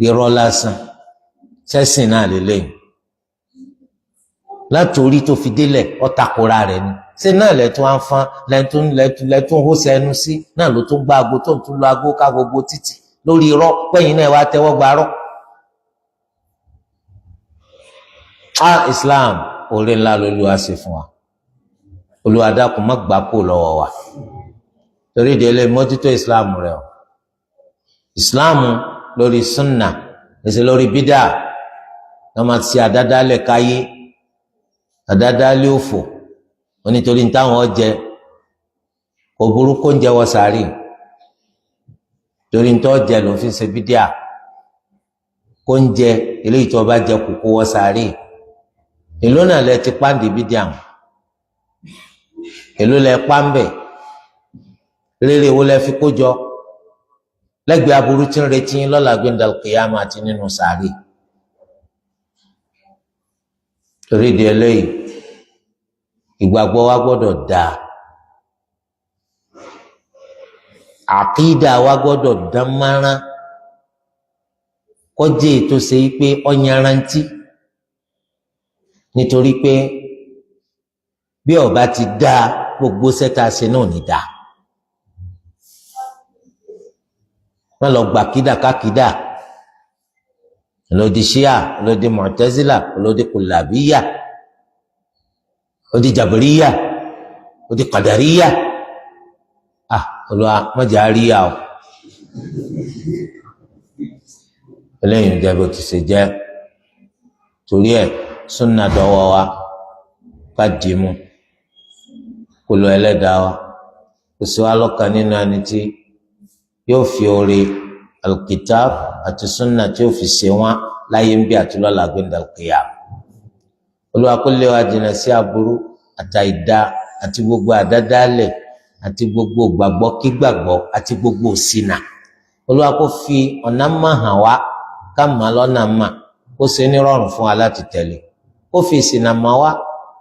irọ́ lásán sẹ́sìn náà lélẹ́yìn látòrí tó fi délẹ̀ ọ̀tàkùrà rẹ̀ ni ṣé náà lẹ́tún á ń fán lẹ́tún hó sẹ́nu sí náà ló tún gbá aago tó ń tún lọ aago ká gbogbo títì lórí irọ́ pẹ́yìn náà wá tẹ́wọ́ gbarọ́. Islam oore ńlá lolúwa ṣe fún wa Olúwa dákun má gbà kó lọ́wọ́ wa torí ìdílé mójútó Islam rẹ o Islam lórí sunna èsì lórí bídà wọn máa ti àdádálẹ̀ káyé àdádálẹ̀ òfò onítorí táwọn jẹ kò burúkú ń jẹ wọ sàárì torí tó jẹ ló fi ṣe bídíà kó ń jẹ eléyìí tó bá jẹ kókó wọ sáré èló náà lẹ ti pàǹdì bídíà èló lẹ pàǹbẹ rere wo lẹ fi kó jọ lẹ́gbẹ̀ẹ́ aburú tí ń retí yín lọ́la gbẹndàl kìyàmà àti nínú sáré torí di eléyìí ìgbàgbọ́ wa gbọ́dọ̀ dáa àkídà wa gbọ́dọ̀ dán márán kọjá ètò ṣe pé ọ̀yanrantí nítorí pé bí ọba ti dá gbogbo sẹ́ta ṣe náà ní dá wọ́n lọ gbà kídà kákídà lòdì ṣíà lòdì mọ̀tẹ́zílà lòdì kùlàbíyà lòdì jàbíríyà lòdì kàdàríyà Olúwa mọ̀jà ríyà o eléyìí jẹ́ bó ti ṣe jẹ́ torí ẹ̀ súnà dọ́wọ́ wa ká dìímú kó lọ ẹlẹ́dàá wa kó sì wá lọ́kàn nínú ẹni tí yóò fi oore alkitab àti súnà tí yóò fi ṣe wọn láyé ń bí àtúlọ́lá gbẹ̀ndàkìyà Olúwa kó lé wa jìnnà sí aburú àtàìdá àti gbogbo àdádálẹ̀ àti gbogbo gbàgbọ́ kígbàgbọ́ àti gbogbo òṣìnà Olúwa kó fi ọ̀nà mà hàn wá ká mà lọ́nà mà kó ṣe ní rọrùn fún wa láti tẹ̀lé kó fi ìṣìnà mà wá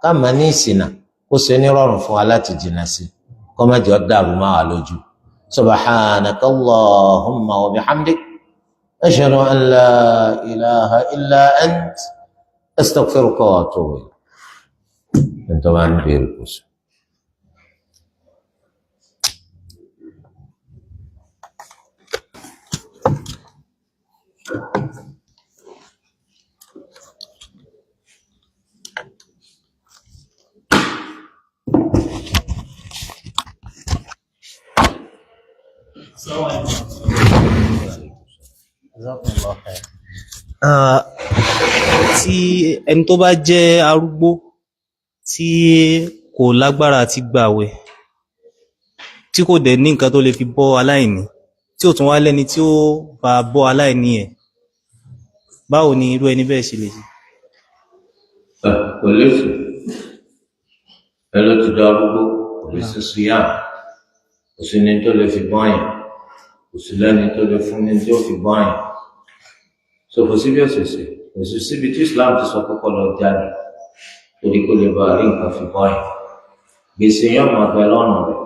ká mà ní ìṣìnà kó ṣe ní rọrùn fún wa láti jìnnà sí kó má jẹ́ ó dàrú má wà lójú. subhanaka allahumma wa bihamdik ashhadu an la ilaha illa ant astaghfiruka wa atubu ilayk. ẹ̀ńtọ́ bá ń bèrè kó sùn.
Tí ẹni tó bá jẹ́ arúgbó tí kò lágbára àti gbààwẹ̀ tí kò dẹ̀ ní nǹkan tó lè fi bọ́ aláìní tí ò tún wá lẹ́ni tí ó bá bọ́ aláìní ẹ̀, báwo ni irú ẹni bẹ́ẹ̀ ṣe lè ṣe?
Kò lè sùn ẹ ló ti dá arúgbó kò lè ṣe sùúyà kò sí ní tó lè fi bọ́ àyàn kò sí lẹ́ni tó lè fún ní tí ó fi bọ́ àyàn so kò sí bí ọ̀sẹ̀ ṣe kò sí síbi tí Islam ti sọ kọ́kọ́ lọ jáde torí kó lè bá rí nǹkan fi bọ́ àyàn gbèsè yẹn máa bẹ lọ́rùn rẹ̀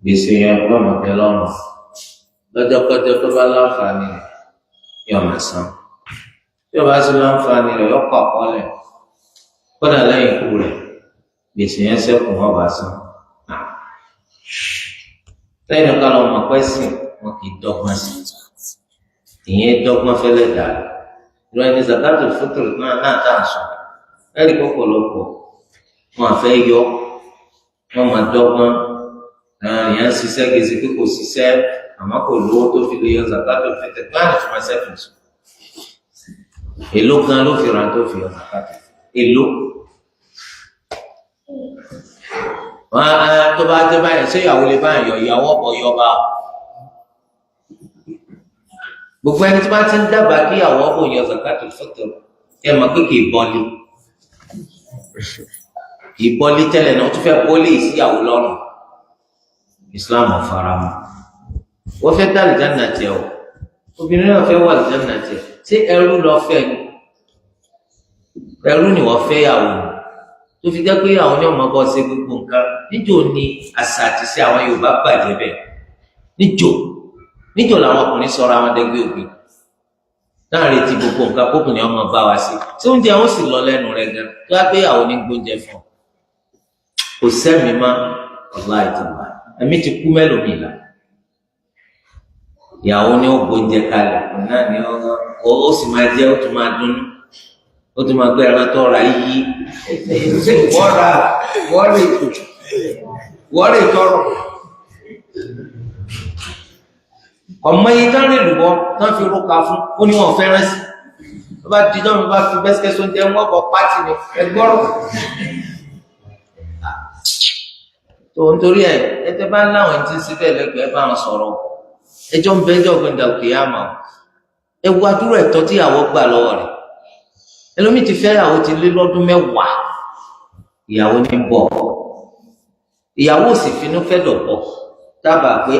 gbèsè yẹn yóò máa bẹ lọ́rùn lọ́jọ́kọ́jọ́ tó bá láǹfààní rẹ̀ yóò máa san tí ó bá sí láǹfààní rẹ̀ yóò kọ́ àkọọ́lẹ̀ kódà lẹ́yìn ikú rẹ̀ gbèsè yẹn ṣẹ́kù wọn bá san lẹ́yìn ọ̀ká lọ mọ̀ pẹ́ sìn wọn kì í dọ́gbọ́n sí ìyẹn dọ́gbọ́n fẹ́lẹ́ dà ìlú ẹni zakatul fitr náà tá à ń sọ ẹ̀rí pọ̀pọ̀lọpọ̀ wọn àfẹ́ yọ wọn máa dọ́gbọ́n ìyẹn ń ṣiṣẹ́ gèsè pé kò ṣiṣẹ́ àmọ́ kò lówó tó fi lè yọ zakatul fitr báyìí tó máa ṣẹ́fìn sùn èló gan ló fi ra tó fi yọ zakatul èló tó bá dé báyìí ṣé ìyàwó lè báyìí yọ ìyàwó ọ̀pọ̀ yọba gbogbo ẹni tí wọ́n ti ń dábàá kí ìyàwó ọ̀pọ̀ yọ zakatul fitr ẹ mọ̀ pé kì í bọ́lé ìbọ́lé tẹ́lẹ̀ náà ó tún fẹ́ bọ́lé ìsíyàwó lọ́rùn Islam ọ̀faramọ́ wọ́n fẹ́ dá àlùjánnà tiẹ̀ o obìnrin náà fẹ́ wà àlùjánnà tiẹ̀ ṣé ẹrú lọ fẹ́ ni ẹrú ni wọ́n fẹ́ yàwó tó fi jẹ́ pé àwọn ní ọmọ bọ́ ṣe gbogbo nǹkan níjó ni àṣà àti ṣe àwọn Yorùbá bàjẹ́ bẹ́ẹ̀ níjó làwọn ọkùnrin sọra àwọn dẹgbẹ́ òbí náà retí gbogbo nǹkan kókùnrin ọmọ bá wa sí tí oúnjẹ wọn sì lọ lẹ́nu rẹ̀ gan tó wá pé àwọn onígbóúnjẹ fún ọ kò sẹ́mi má ọ̀la ìtàgbà ẹ̀mí ti kú mẹ́lòmíì là ìyàwó ni ó gbóúnjẹ kalẹ̀ náà ni ó sì máa jẹ́ ó tún máa dúnú ó tún máa gbé ẹran tó ra yí ṣé wọ́ọ̀rì tọrọ ọmọ yìí tán lè lùbọ́ tán fi rúkà fún ó ní wọn fẹ́ràn sí tó bá dijọ́ mi bá fi bẹ́sẹ̀ tó ń jẹ́ wọ́n bọ̀ pátì ní ẹgbọ́rọ̀ tó ń torí ẹ̀ ẹ̀tẹ́ bá láwọn ẹni tí ń síbẹ̀ lẹ́gbẹ̀ẹ́ bá wọn sọ̀rọ̀ ẹjọ́ ń bẹ́jọ́ gbẹ̀ndà kìyàmà ẹ wo adúrò ẹ̀tọ́ tí ìyàwó gbà lọ́wọ́ rẹ̀ ẹlòmíì ti fẹ́ ìyàwó ti lé lọ́dún 10 ìyàwó ní bọ̀ ìyàwó sì finú fẹ́ dọ̀pọ̀ dábàá pé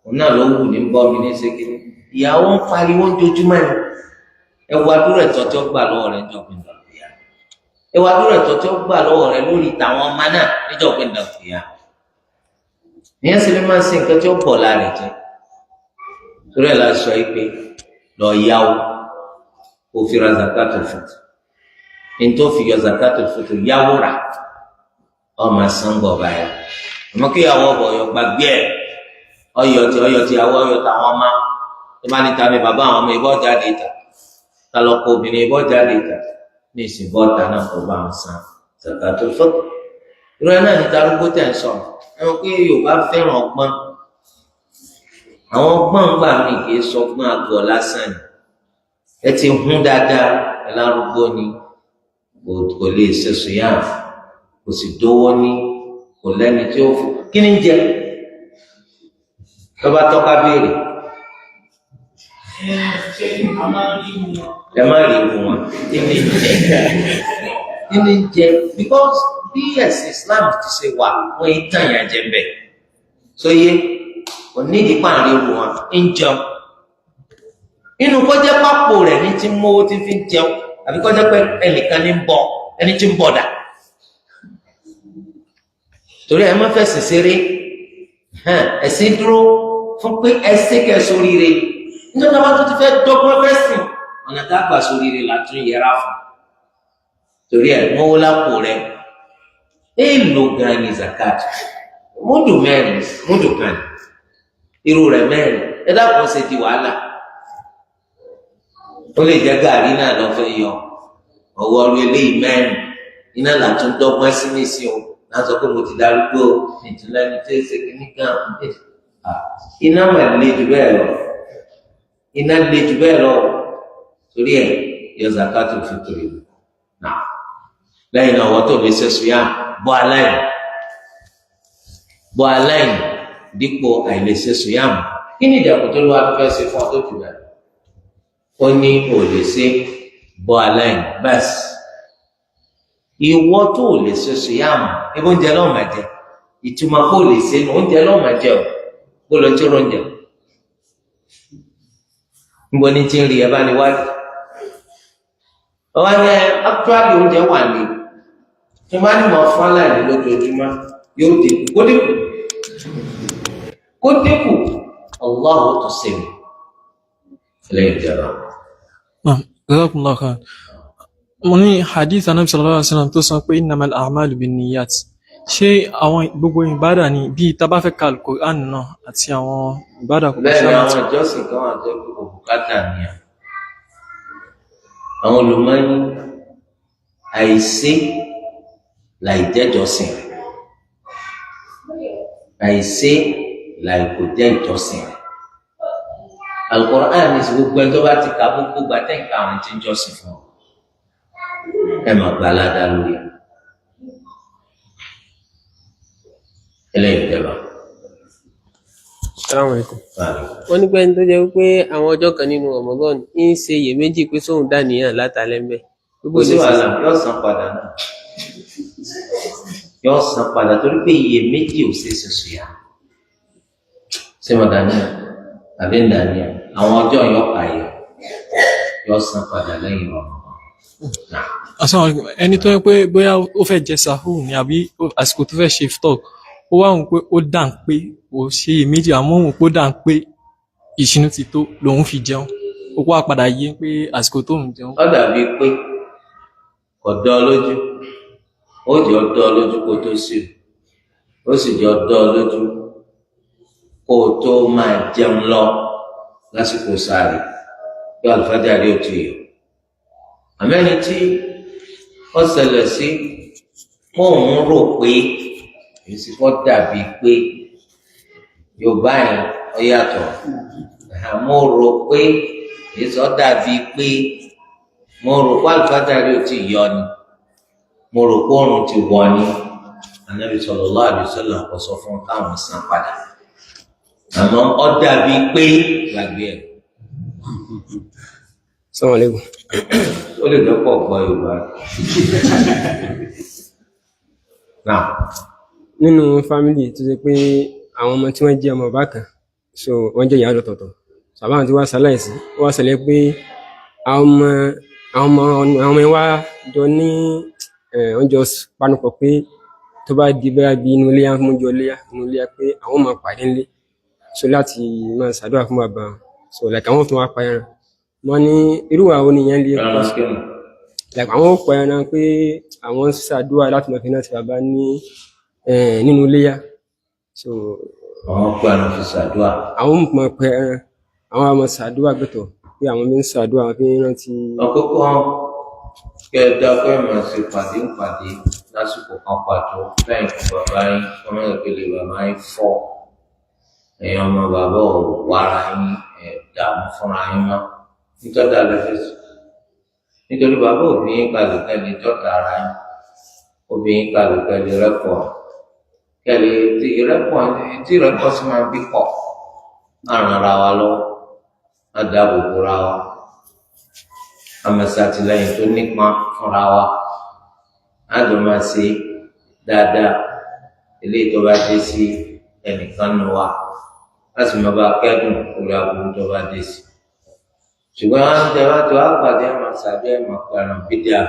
òun náà ló wù ní bọ́ mi ní ṣékìní ìyàwó ń pariwo ojoojúmọ́ ni ẹ wo adúrò ẹ̀tọ́ tí ó gbà lọ́wọ́ rẹ̀ níjọ́ gbẹ̀ndà kìyàmà ẹ wo adúrò ẹ̀tọ́ tí ó gbà lọ́wọ́ rẹ̀ lórí tàwọn ọmọ náà níjọ́ gbẹ̀ndà kìyàmà ìyẹn sì lè máa ń ṣe nǹkan tí ó bọ̀ lára jẹ́ torí ẹ̀ la sọ yìí pé lọ yáwó kó fi ra zakatul fitr ní tó fi yọ zakatul fitr yáwó rà ọmọ sangbọ báyà àmọ́ kí ìyàwó ọbọ yọ gbàgbé ẹ ọyọ tí ìyàwó ọyọ táwọn ọmọ tó bá níta ní bàbá àwọn ọmọ ìbọ jáde ìta kálọkọ obìnrin ìbọ jáde ìta ní ìsìn bọ́ọ̀tà náà kò bá wọn san zakatul fitr irú ẹ náà níta arúgbó tẹ̀ ń sọ̀rọ̀ ẹ mọ̀ pé Yorùbá fẹ́ràn ọgbọ́n àwọn ọgbọ́n gbà mí kì í sọgbọ́n àgọ́ lásán ni ẹ ti hún dáadáa ẹ lárúgbó ni kò lè ṣe sùúyà kò sì dówó ní kò lẹ́ni tí ó fún kí ni ń jẹ tó bá tọ́ka béèrè ẹ má rí ìwù wọn kí ni ń jẹ kí ni ń jẹ because bí ẹ̀sìn Islam ti ṣe wà wọ́n yìí tàn yàn jẹ bẹ́ẹ̀ sóyè onídìí pàǹrí wù wọn ń jẹun inú kọjá pápó rẹ̀ ní ti mówó tí fi ń jẹun àbí kọjá pé ẹnìkan ní ń bọ ẹni tí ń bọdà torí ẹ má fẹsẹ̀ ṣeré ẹ̀sìn dúró fún pé ẹsẹ̀ kẹ sóríire nítorí àwọn tó ti fẹ́ dọ́gbọ́n fẹsìn ọ̀nà tá a gbà sóríire látún yẹra fún torí ẹ mówó lápò rẹ̀ èèlò gan ni zakat múdù mẹ́rin múdù kan irú rẹ̀ mẹ́rin ẹ dákun ṣe di wàhálà ó lè jẹ́ gàrí náà lọ fẹ́ yọ ọwọ́ ọrú eléyìí mẹ́rin iná làtún dọ́gbọ́n sí ní sí o náà sọ pé mo ti darúgbó ìtúlẹ́ni tó ṣe kíní kan iná mà le jù bẹ́ẹ̀ lọ iná le jù bẹ́ẹ̀ lọ torí ẹ̀ yọ zakatul fitr náà lẹ́yìn náà wọ́n tó lè ṣe sùúyà bọ́ aláìní dípò àìlèṣe sùúyà mọ́ kí ni ìdẹ̀kùn tó lọ́wọ́ fẹ́ ṣe fún ọ tó jù bẹ́ẹ̀ ó ní ò lè ṣe bọ́ aláìní bẹ́ẹ̀ ìwọ tó lè ṣe sùúyà mọ́ ebi oúnjẹ náà máa jẹ ìtumọ̀ kó lè ṣe ní oúnjẹ náà máa jẹ o kó lọ tí ó rọ̀ǹjẹ níbo ni tí ń rí ẹ bá ní wádìí ọwọ́ ni actually oúnjẹ wà ní tí wọ́n á ní mọ̀ fún aláìní lójoojúmọ́ yóò dínkù kó dínkù Allahu tó sèmi lẹ́yìn ìjọba.
Jazakumullahu khairan. Mo ní hadith Ànábì sallallahu alaihi wasallam tó sọ pé innamal a'malu binniyat. Ṣé àwọn gbogbo ìbádà ni bí tá bá fẹ́ ka Al-Qur'an náà àti àwọn ìbádà kò
bẹ́ẹ̀ ni àwọn ìjọsìn kan wà tó kò bùkátà ní àwọn olùmọ́ni àìsí láìjẹ́jọsìn àìsí láìkò jẹ́ ìjọsìn Al-Qur'an ní gbogbo ẹni tó bá ti ka gbogbo gbàtẹ́ nǹkan àwọn tí ń jọ́sìn fún ọ ẹ máa gba aládá lórí ẹlẹ́yìn ìjọba.
Assalamu alaikum. Wọ́n ní pé ẹni tó jẹ́ wípé àwọn ọjọ́ kan nínú Ramadan ń ṣe iyèméjì pé sóun dàníyàn látàlẹ́ mbẹ́.
Kò sí wàhálà yóò san padà náà yóò san padà torí pé iyèméjì ò ṣe ṣoṣo yá ṣé mo dàníyàn àbí ń dàníyàn àwọn ọjọ́ yóò pààyàn yóò san padà lẹ́yìn Ramadan.
Ẹni tó yẹ pé bóyá ó fẹ́ jẹ sahur ni àbí àsìkò tó fẹ́ ṣe iftar ó wá wọn pé ó dà ń pé ó ṣe méjì àmọ́ òun pé ó dà ń pé ìṣínú ti tó lòun fi jẹun ó wá padà yé pé àsìkò tó ń jẹun.
Ó dàbí pé kò dán lójú ó jẹ́ ọdọ́ lójú kó tó sí ó sì jẹ́ ọdọ́ lójú kó tó máa jẹun lọ lásìkò sáré bí àlùfáàjáde ò ti yọ. Àmẹ́ni tí ó ṣẹlẹ̀ sí òun rò pé èsì kọ́ dàbí pé Yorùbá yẹn ó yàtọ̀ mo rò pé èsì ó dàbí pé mo rò pé àlùfáàjáde ò ti yọ ni mo rò pé oòrùn ti wọ̀ ni Ànábì sallallahu alaihi wasallam kò sọ fún káwọn san padà àmọ́ ó dàbí pé gbàgbé ẹ̀.
Assalamu alaikum.
Ó lè lọ́pọ̀ gbọ́ Yorùbá. Náà.
Nínú fámìlì tó ṣe pé àwọn ọmọ tí wọ́n jẹ́ ọmọ bàbá kan so wọ́n jẹ́ ìyá lọ́tọ̀ọ̀tọ̀ sàbá tí wọ́n ṣaláìsí ó wá ṣẹlẹ̀ pé àwọn ọmọ wa jọ ní wọ́n jọ panupọ̀ pé tó bá di bẹ́ẹ̀ bí inú ilé mújọ inú ilé pé àwọn máa pàdé ńlé so láti máa ṣàdúrà fún bàbá so like àwọn fún wa pa ẹran wọ́n ní irú àwọn oníyẹn lè pọ̀ sí like àwọn pa ẹran pé àwọn ṣàdúrà láti máa fi náà ti bàbá ní nínú iléyá so
àwọn pé ẹran fi ṣàdúrà.
àwọn máa pa ẹran àwọn máa ṣàdúrà gbẹtọ pé àwọn bí ń ṣàdúrà àwọn fi ń rántí.
àkókò kẹ ẹ dákọ ẹ máa ṣe pàdé lásìkò kan pàtó lẹ́yìn fún bàbá yín ọmọ ìpele bàbá yín fọ́ ẹ̀yin ọmọ bàbá ò wára yín dààmú fúnra yín mọ́ nítorí àlẹfẹsì nítorí bàbá òbí yín kalẹ̀ kẹ́lẹ́ tọ́ta ara yín òbí yín kalẹ̀ kẹ́lẹ́ rẹ́pọ̀ kẹ́lẹ́ tí ìrẹ́pọ̀ sì máa bí pọ̀ àrùn ara wa lọ́wọ́ á dáàbò bóra wa àmọ̀sàtìlẹ́yìn tó nípọn fúnra wa á dùn máa ṣe dáadáa eléyìí tó bá dé sí ẹnìkan nù wa láti máa bá kẹ́dùn orí aburú tó bá dé sí ṣùgbọ́n wọn ń jẹba tó àpàdé àmà sàdé àmà pẹ̀ràn bídíà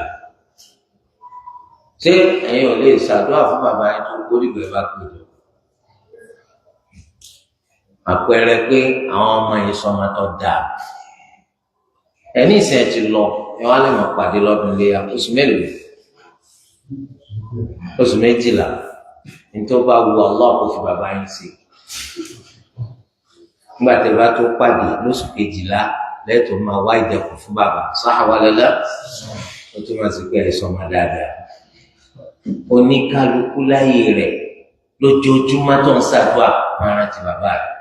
ṣé ẹ̀yin ò lè ṣàdúrà fún bàbá yín tó gbórígbé bá péjọ àpẹẹrẹ pé àwọn ọmọ yìí sọmọ tó dáa ẹni ìsìn ẹ ti lọ ẹ wá lè máa pàdé lọ́dún léyà oṣù mélòó oṣù méjìlá nítorí bá wu Allah kó fi bàbá yín sí nígbà tẹ́ bá tó pàdé lóṣù kejìlá lẹ́tọ̀ọ́ máa wá ìdẹ̀kùn fún bàbá sáhàwálẹ́lá ó tún máa sì pé ẹ̀sọ́ máa dáadáa oníkálukú láyé rẹ̀ lójoojúmọ́ tó ń ṣàdúrà máa rántí bàbá rẹ̀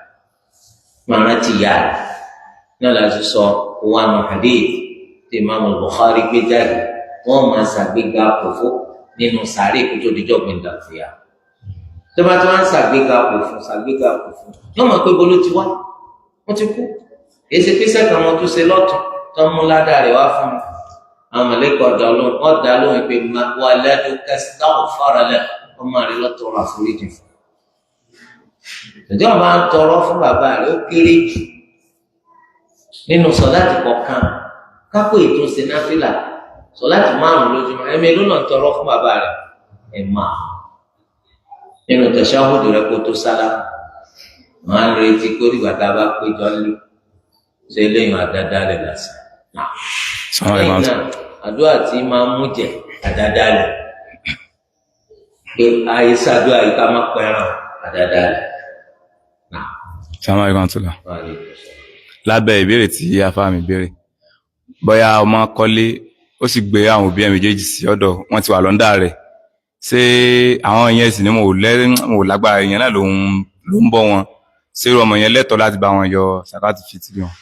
máa rántí ìyá rẹ̀ náà láti sọ owó àwọn hadith tí Imam Bukhari gbé jáde wọ́n máa ṣàgbéga òfò nínú sàárè kó tó dijọ́ gbẹ̀ndà fìyà tó bá tí wọ́n ń ṣàgbéga òfò yóò mọ̀ pé bolo ti wá wọ́n ti kú èsì píṣẹ́ kan wọn tún ṣe lọ́tún tó ń mú ládàá rẹ̀ wá fún mi àwọn mọ̀lẹ́kọ̀ ọ̀dà lóhùn ọ̀dà lóhùn pé wà lẹ́dọ̀ kẹsìtà òfàràlẹ̀ ọmọ rẹ̀ lọ́tọ̀ọ̀rọ̀ àforíjì fún ìjọba máa ń tọrọ fún bàbá rẹ̀ ó kéré jù nínú sọláàtì kọ̀ọ̀kan kápò ètò sinafila sọláàtì márùn lójúmọ́ ẹ̀mí ló náà tọrọ fún bàbá rẹ̀ ẹ̀mà nínú tẹ̀síáhùdù rẹ̀ kó tó sálá máa ń retí kó dìgbà tá a bá péjọ lé ṣe eléyìí àdáadáa rẹ̀ lásán. lẹ́yìn náà àdúrà tí máa ń mú jẹ àdáadáa rẹ̀ pé ayé sàdúrà yìí ká má pẹ́ràn àdáadáa rẹ̀.
Assalamu alaikum. Lábẹ́ ìbéèrè tí afá mi béèrè bóyá ọmọ kọ́lé ó sì gbé àwọn òbí ẹ̀ méjèèjì sí ọ̀dọ̀ wọn ti wà lọ́ndà rẹ̀ ṣé àwọn yẹn sì ni mo lágbára yẹn náà ló ń bọ́ wọn ṣé irú ọmọ yẹn lẹ́tọ̀ọ́ láti bá wọn yọ sàkáàtì fìtìlì wọn.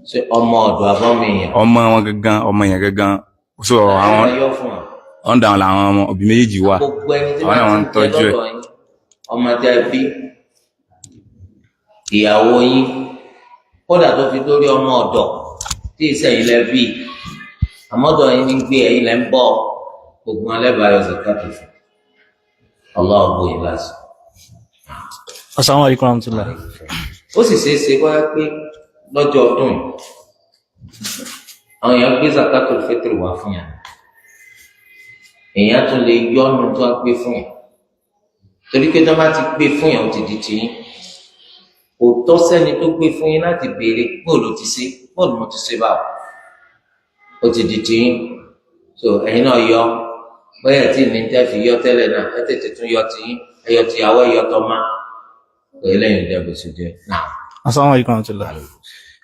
ṣé ọmọ ọ̀dọ̀ àbọ̀mọ yẹn.
ọmọ wọn gangan ọmọ yẹn gangan so àwọn ọ̀ndà wọn làwọn ọmọ òbí méjèèjì wà àwọn náà wọn ń tọ́jú ẹ̀.
ọmọ tẹ bí ìyàwó yín kódà tó fi lórí ọmọ ọ̀dọ̀ tí ìsẹyìn lẹ bí àmọdọ yín ní gbé ẹ̀yin lẹ ń bọ gbogbo alẹbàá yọ zakatu fún Ọlọ́run bóyin láti.
Assalamu alaikum warahmatullahi.
ó sì ṣeé ṣe wáyé pé lọ́jọ́ ọdún yìí àwọn èèyàn gbé zakatu fitr wá fún yàn èèyàn tún lè yọ ọ́nù tó wá gbé fún yàn torí pé tó bá ti gbé fún yàn ó ti di tiyín kò tọ́ sẹ́ni tó gbé fún yín láti béèrè bóòlù ti ṣe bóòlù mo ti ṣe báwo ó ti di tiyín so ẹ̀yin náà yọ bóyá tí ní tẹ́ fi yọ tẹ́lẹ̀ náà ẹ tètè tún yọ tiyín ẹ yọ tìyàwó ẹ yọ tọ́mà eléyìí ń dẹ́gbẹ̀ sí jẹ́ náà.
Assalamu alaikum warahmatullahi.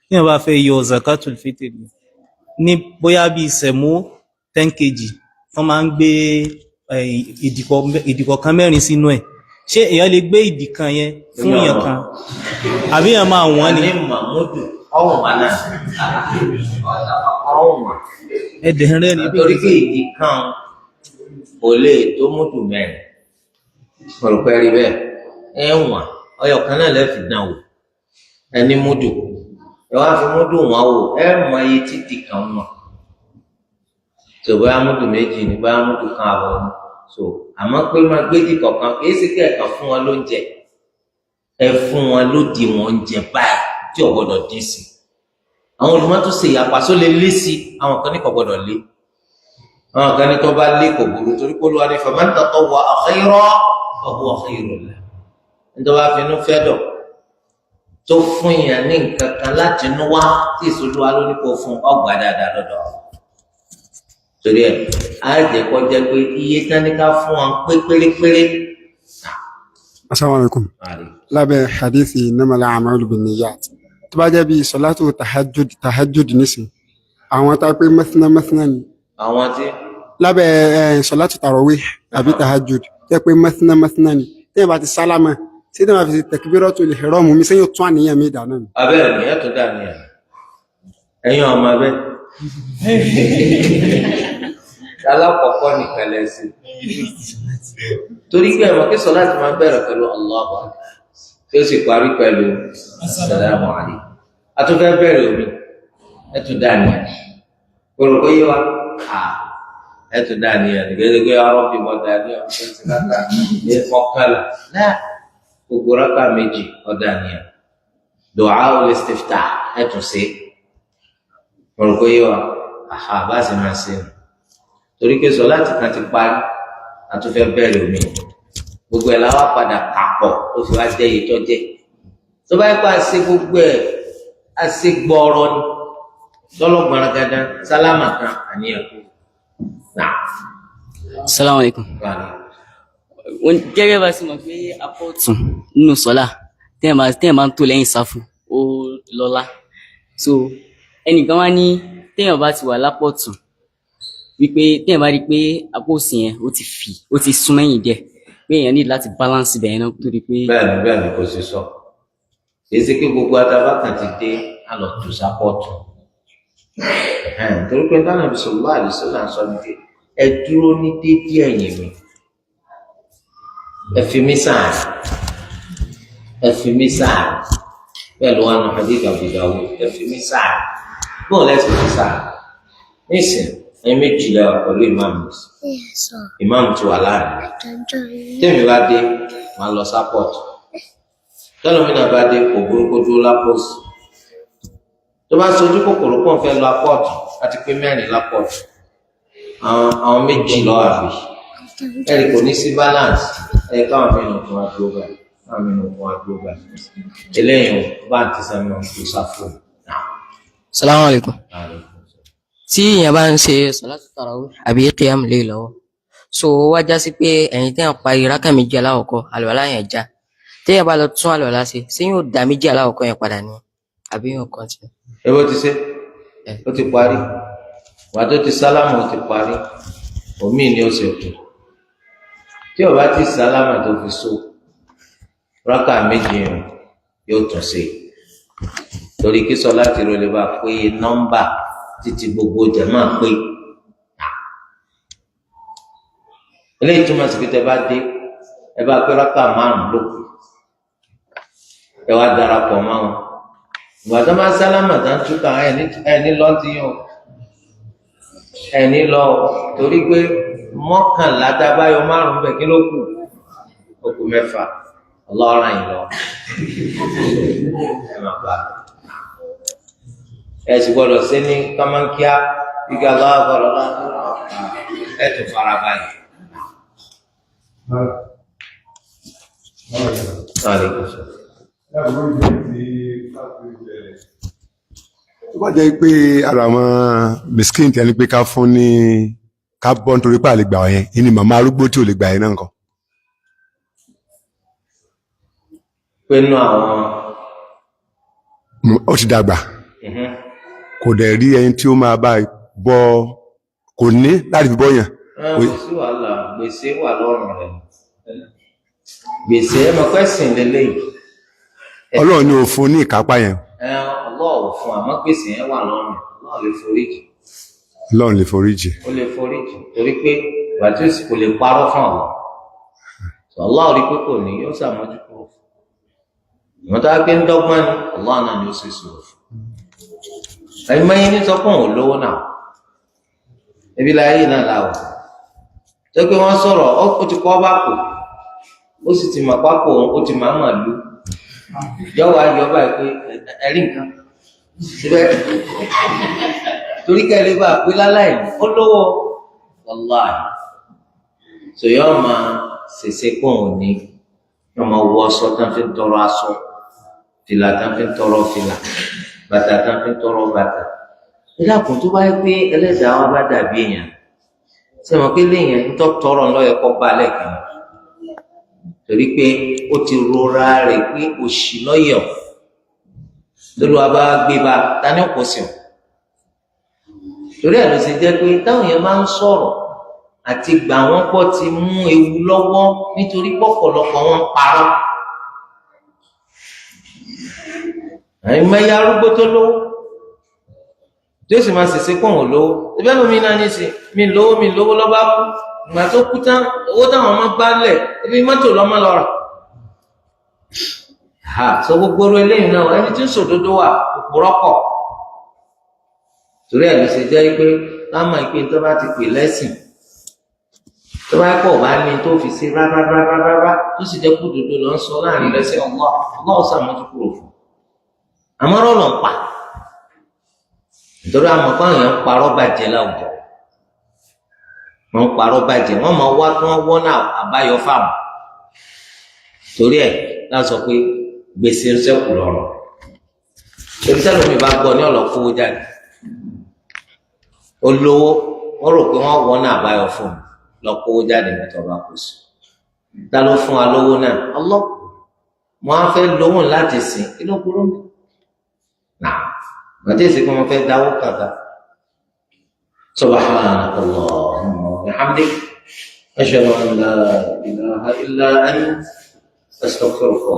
Ní wọ́n bá fẹ́ yọ zakatul fitr ní bóyá bíi sẹ̀mó 10 kg wọ́n máa ń gbé ìdìkọ̀ kan mẹ́rin sínú ẹ̀ ṣé èèyàn lè gbé ìdì kan yẹn fún èèyàn kan àbí èèyàn máa wọ́n ni.
mahmudu ọ̀hún wa náà ọ̀hún wa.
ẹ̀dẹ̀ rẹ̀ ni.
torí pé ìdì kan kò lè tó múdù mẹ́rin mo rò pé rí bẹ́ẹ̀ ẹ̀wọ̀n ọyọ kan náà lẹ́ẹ̀fì dán wò ẹni múdù ẹ wá fi múdù wọn wò ẹ mọ iye títì kan mọ tó bá múdù méjì ní bá múdù kan àbọ̀ ní so àmọ́ pé máa gbédì kọ̀ọ̀kan kì í sì kẹ̀kàn fún wọn lóúnjẹ ẹ fún wọn lódì wọn oúnjẹ báyìí tí ò gbọdọ̀ dín sí àwọn olùmọ́tò ṣe ìyapa só lè lé sí àwọn kan ní kò gbọdọ̀ lé àwọn kan ní tó bá lé kò burú torí pé olúwa ní faman tatawwa'a khayran fahuwa khayrun lahu nítorí wàá finú fẹ́ dọ̀ tó fún yàn ní nǹkan kan láti inú wá tí ìṣolúwa ló ní kó fún ọgbà dáadáa lọ́dọ̀ torí ẹ̀ á jẹ́ kó jẹ́ pé iye táníká fún wọn pé pérépéré.
Assalamu alaikum. Lábẹ́ hadithi innamal a'malu binniyat tó bá jẹ́ bí salatu tahajjud nísìn àwọn tá pé mẹ́sìnà ni
àwọn tí
lábẹ́ salatu tarawih àbí tahajjud tẹ́ pé mẹ́sìnà ni tẹ́yìn bá ti sálámà tí tẹ́yìn bá fi takbiratul ihram mi sẹ́yìn tún àníyàn mi dáná ni.
abẹ́rẹ́ nìyẹn tó dà níyàn ẹ̀yin ọmọ abẹ́ alákọ̀ọ́kọ́ nìkan lẹ́sìn torí pé ẹ̀mọ́ kí sọlá ti máa bẹ̀rẹ̀ pẹ̀lú Allahu Akbar tí ó sì parí pẹ̀lú Assalamu alaykum atúfẹ́ bẹ̀rẹ̀ omi ẹ̀tún dàníyàn kòròkó yé wa ẹ̀tún dàníyàn gẹ́gẹ́ arọ́bì mọ́ dàníyàn ṣẹ́ntì láta ní ọ̀kànlá náà gbogbo rákà méjì ọ̀dàníyàn du'a ul-istiftah ẹ̀tún sí kòròkó yé wa bá sì máa ṣe nù torí pé sọ láti kan ti parí àtúnfẹ́ bẹ̀rẹ̀ omi gbogbo ẹ̀ láwa padà kàpọ̀ ó fi wá jẹ́ iye tó jẹ́ tó bá yẹ kó a ṣe gbogbo ẹ̀ a ṣe gbọ́ọ̀rọ̀ ni lọ́lọ́gbọ̀n gàdá sálámà kan àníyàn kú náà.
Assalamu alaikum. Gẹ́gẹ́ bá sì mọ̀ pé apọ́ọ̀tún nínú sọ́lá tẹ́ẹ̀ máa ń tó lẹ́yìn sáfù ó lọ́lá so ẹnìkan wá ní téèyàn bá ti wà lápọ̀tún wípé téèyàn bá rí pé apá òsì yẹn ó ti sún mẹ́yìn díẹ̀ pé èèyàn ní láti balance ibẹ̀ yẹn náà torí pé.
bẹ́ẹ̀ni kò sí sọ èsì pé gbogbo adaba kan ti dé alọ tó sápọọtù torí pé dáná bí sallallahu alaihi wasallam sọ ní pé ẹ dúró ní déédéé ẹ̀yìn mi ẹ fi mí sáà bẹ́ẹ̀ ló wà ní hadith Abu Dawud ẹ fi mí sáà bóun lẹsẹ fi sáà nísìn ẹ̀yin méjì lẹ́wà pẹ̀lú ìmáàmù tí wà láàrin tèmi bá dé máa lọ sápọ̀tù tẹ́lómìnà bá dé kò burúkú dúró lápọ̀tù tó bá sojú kòkòrò pọ̀ fẹ́ lọ apọ̀tù àti pé mẹ́rin lápọ̀tù àwọn méjì lọ àbí ẹ̀rí kò ní sí balance ẹ̀rí káwọn mìíràn fún wa dúró báyìí eléyìí bá ti sẹ́mi ọ̀hún sáfù náà.
Assalamu alaikum. Tí èèyàn bá ń ṣe salatu tarawih àbí qiyam layl lọ́wọ́ so wá já sí pé ẹ̀yin téèyàn parí rákà méjì aláwọ̀kọ́ àlùwàlá yẹn já téèyàn bá lọ tún àlùwàlá ṣe ṣé yóò dá méjì aláwọ̀kọ́ yẹn padà ní àbí yóò continue.
ẹ bó ti ṣe ó ti parí wà tó ti sálámà ó ti parí omi ni ó ṣe kù tí ó bá ti sálámà tó fi so rákà méjì yẹn yóò tún ṣe torí kí sọ láti rọ lè bá pé nọ́mbà títí gbogbo jẹ̀mọ́ pé eléyìí túmọ̀ sí pé tẹ bá dé ẹ bá pé rákà márùn lókù ẹ wá darapọ̀ mọ́ wọn ìgbà tó máa sálámà tó ń túkà ẹni lọ ti yàn ẹni lọ torí pé mọ́kànlá dábàáyọ márùn bẹ̀ kí ló kù ó kù mẹ́fà ọlọ́run yìí lọ ẹ máa bá a ẹ sì gbọ́dọ̀ sí ní kọmọkíá gbígbé aláwọ̀gbọ̀rọ̀ ẹ tó fara balẹ̀.
tó bá jẹ́ pé ara àwọn miskin tẹ́ ní pé ká fún ní ká bọ́ nítorí pé àlè gbà wọ́n yẹn ìní màmá arúgbó tí ò lè gbà yẹn náà nǹkan.
pé nú àwọn.
ó ti dàgbà kò dẹ̀ rí ẹni tí ó máa bá bọ́ kò ní láti fi bọ́ yàn.
kò sí wàhálà gbèsè wà lọ́rùn rẹ̀ gbèsè ẹ mọ̀ pẹ́sìn lélẹ́yìí.
ọlọ́run ni ò fún ní ìkápá yẹn.
ọlọ́run fún àmọ́ gbèsè yẹn wà lọ́rùn ọlọ́run lè foríjì.
ọlọ́run lè foríjì.
ó lè foríjì torí pé ìgbà tí kò lè parọ́ fún àwọn ọlọ́run rí pé kò ní yóò ṣàmójúkúrò. ìwọ́n tó wá pé ń dọ́gbọ́n ni Allah náà ni ó ṣe sùúrù fún ẹ̀mọ́yé ní sọ fún òun lówó náà ebi láyé náà láwọ̀ tó pé wọ́n sọ̀rọ̀ ó ti kọ́ bá kò ó sì ti mọ̀ pápò ó ti máa mà lú yọ̀wọ̀ ayọ̀ báyìí pé ẹ̀rí nǹkan síbẹ̀ torí kẹ́lẹ́ bá pé láláì ó lówó wàláì sòyọ́ máa ṣèṣe pé òun ní yọ máa wọ aṣọ tán fi ń tọrọ aṣọ fìlà tán fi ń tọrọ fìlà bàtà tán fi ń tọrọ bàtà ìdàkùn tó bá yẹ pé ẹlẹ́dàá wa bá dàbí èèyàn ṣé mo pé léèyàn ń tọrọ lọ́yẹ̀ kọ́ bá lẹ́ẹ̀kan torí pé ó ti rora rẹ̀ pé òṣì lọ́yẹ̀ lórí wa bá gbé ba tani kò sí ọ torí ẹ̀ ló ṣe jẹ́ pé táwọn yẹn máa ń sọ̀rọ̀ àti gbà wọ́n pọ̀ ti mú ewu lọ́wọ́ nítorí pọ̀pọ̀lọpọ̀ wọn ń parọ́ àìmọye arúgbó tó lówó tí ó sì máa ṣèṣe pọ̀ wọ́n lówó ìbẹ́ lómi náà ní sí mi lówó lọ́ba kú ìgbà tó kú tán owó táwọn ọmọ gbá lẹ̀ ebi mọ́tò lọ́mọ lọ́ra sọ gbogbo orí eléyìí náà ẹni tí ń sòdodo wà òpùrọ́pọ̀ torí ẹ̀ ló ṣe jẹ́ pé láàmú ìpín tó bá ti pè lẹ́sìn tó bá pọ̀ bá ní tó fi sí rárá tó sì jẹ́ kó dodo lọ ń sọ láàrin lẹ́sẹ̀ ọlọ́ọ̀ sàmójú kúrò fún àmọ́ rọ́ọ̀lọ́ ń pa nítorí àmọ̀kọ́ èèyàn ń parọ́ bàjẹ́ láwùjọ wọ́n ń parọ́ bàjẹ́ wọ́n máa wá kí wọ́n wọ́n náà àbáyọ fáwọn torí ẹ̀ láti sọ pé gbèsè ń sẹ́kù lọ́rọ̀ torí sẹ́nu mi bá gbọ́ ní ọ̀lọ́kówó jáde olówó wọ́n rò pé wọ́n wọ́n náà àbáyọ fún mi lọ́kówó jáde nítorí ọba kò sí ta ló fún wa lówó náà ọlọ́ mo á fẹ́ lówó láti sìn kí ló burú mi náà gbàtí èsì kí wọ́n fẹ́ dáwó kàkà subhanaka Allahumma wa bihamdik ashhadu an la ilaha illa anta astaghfiruka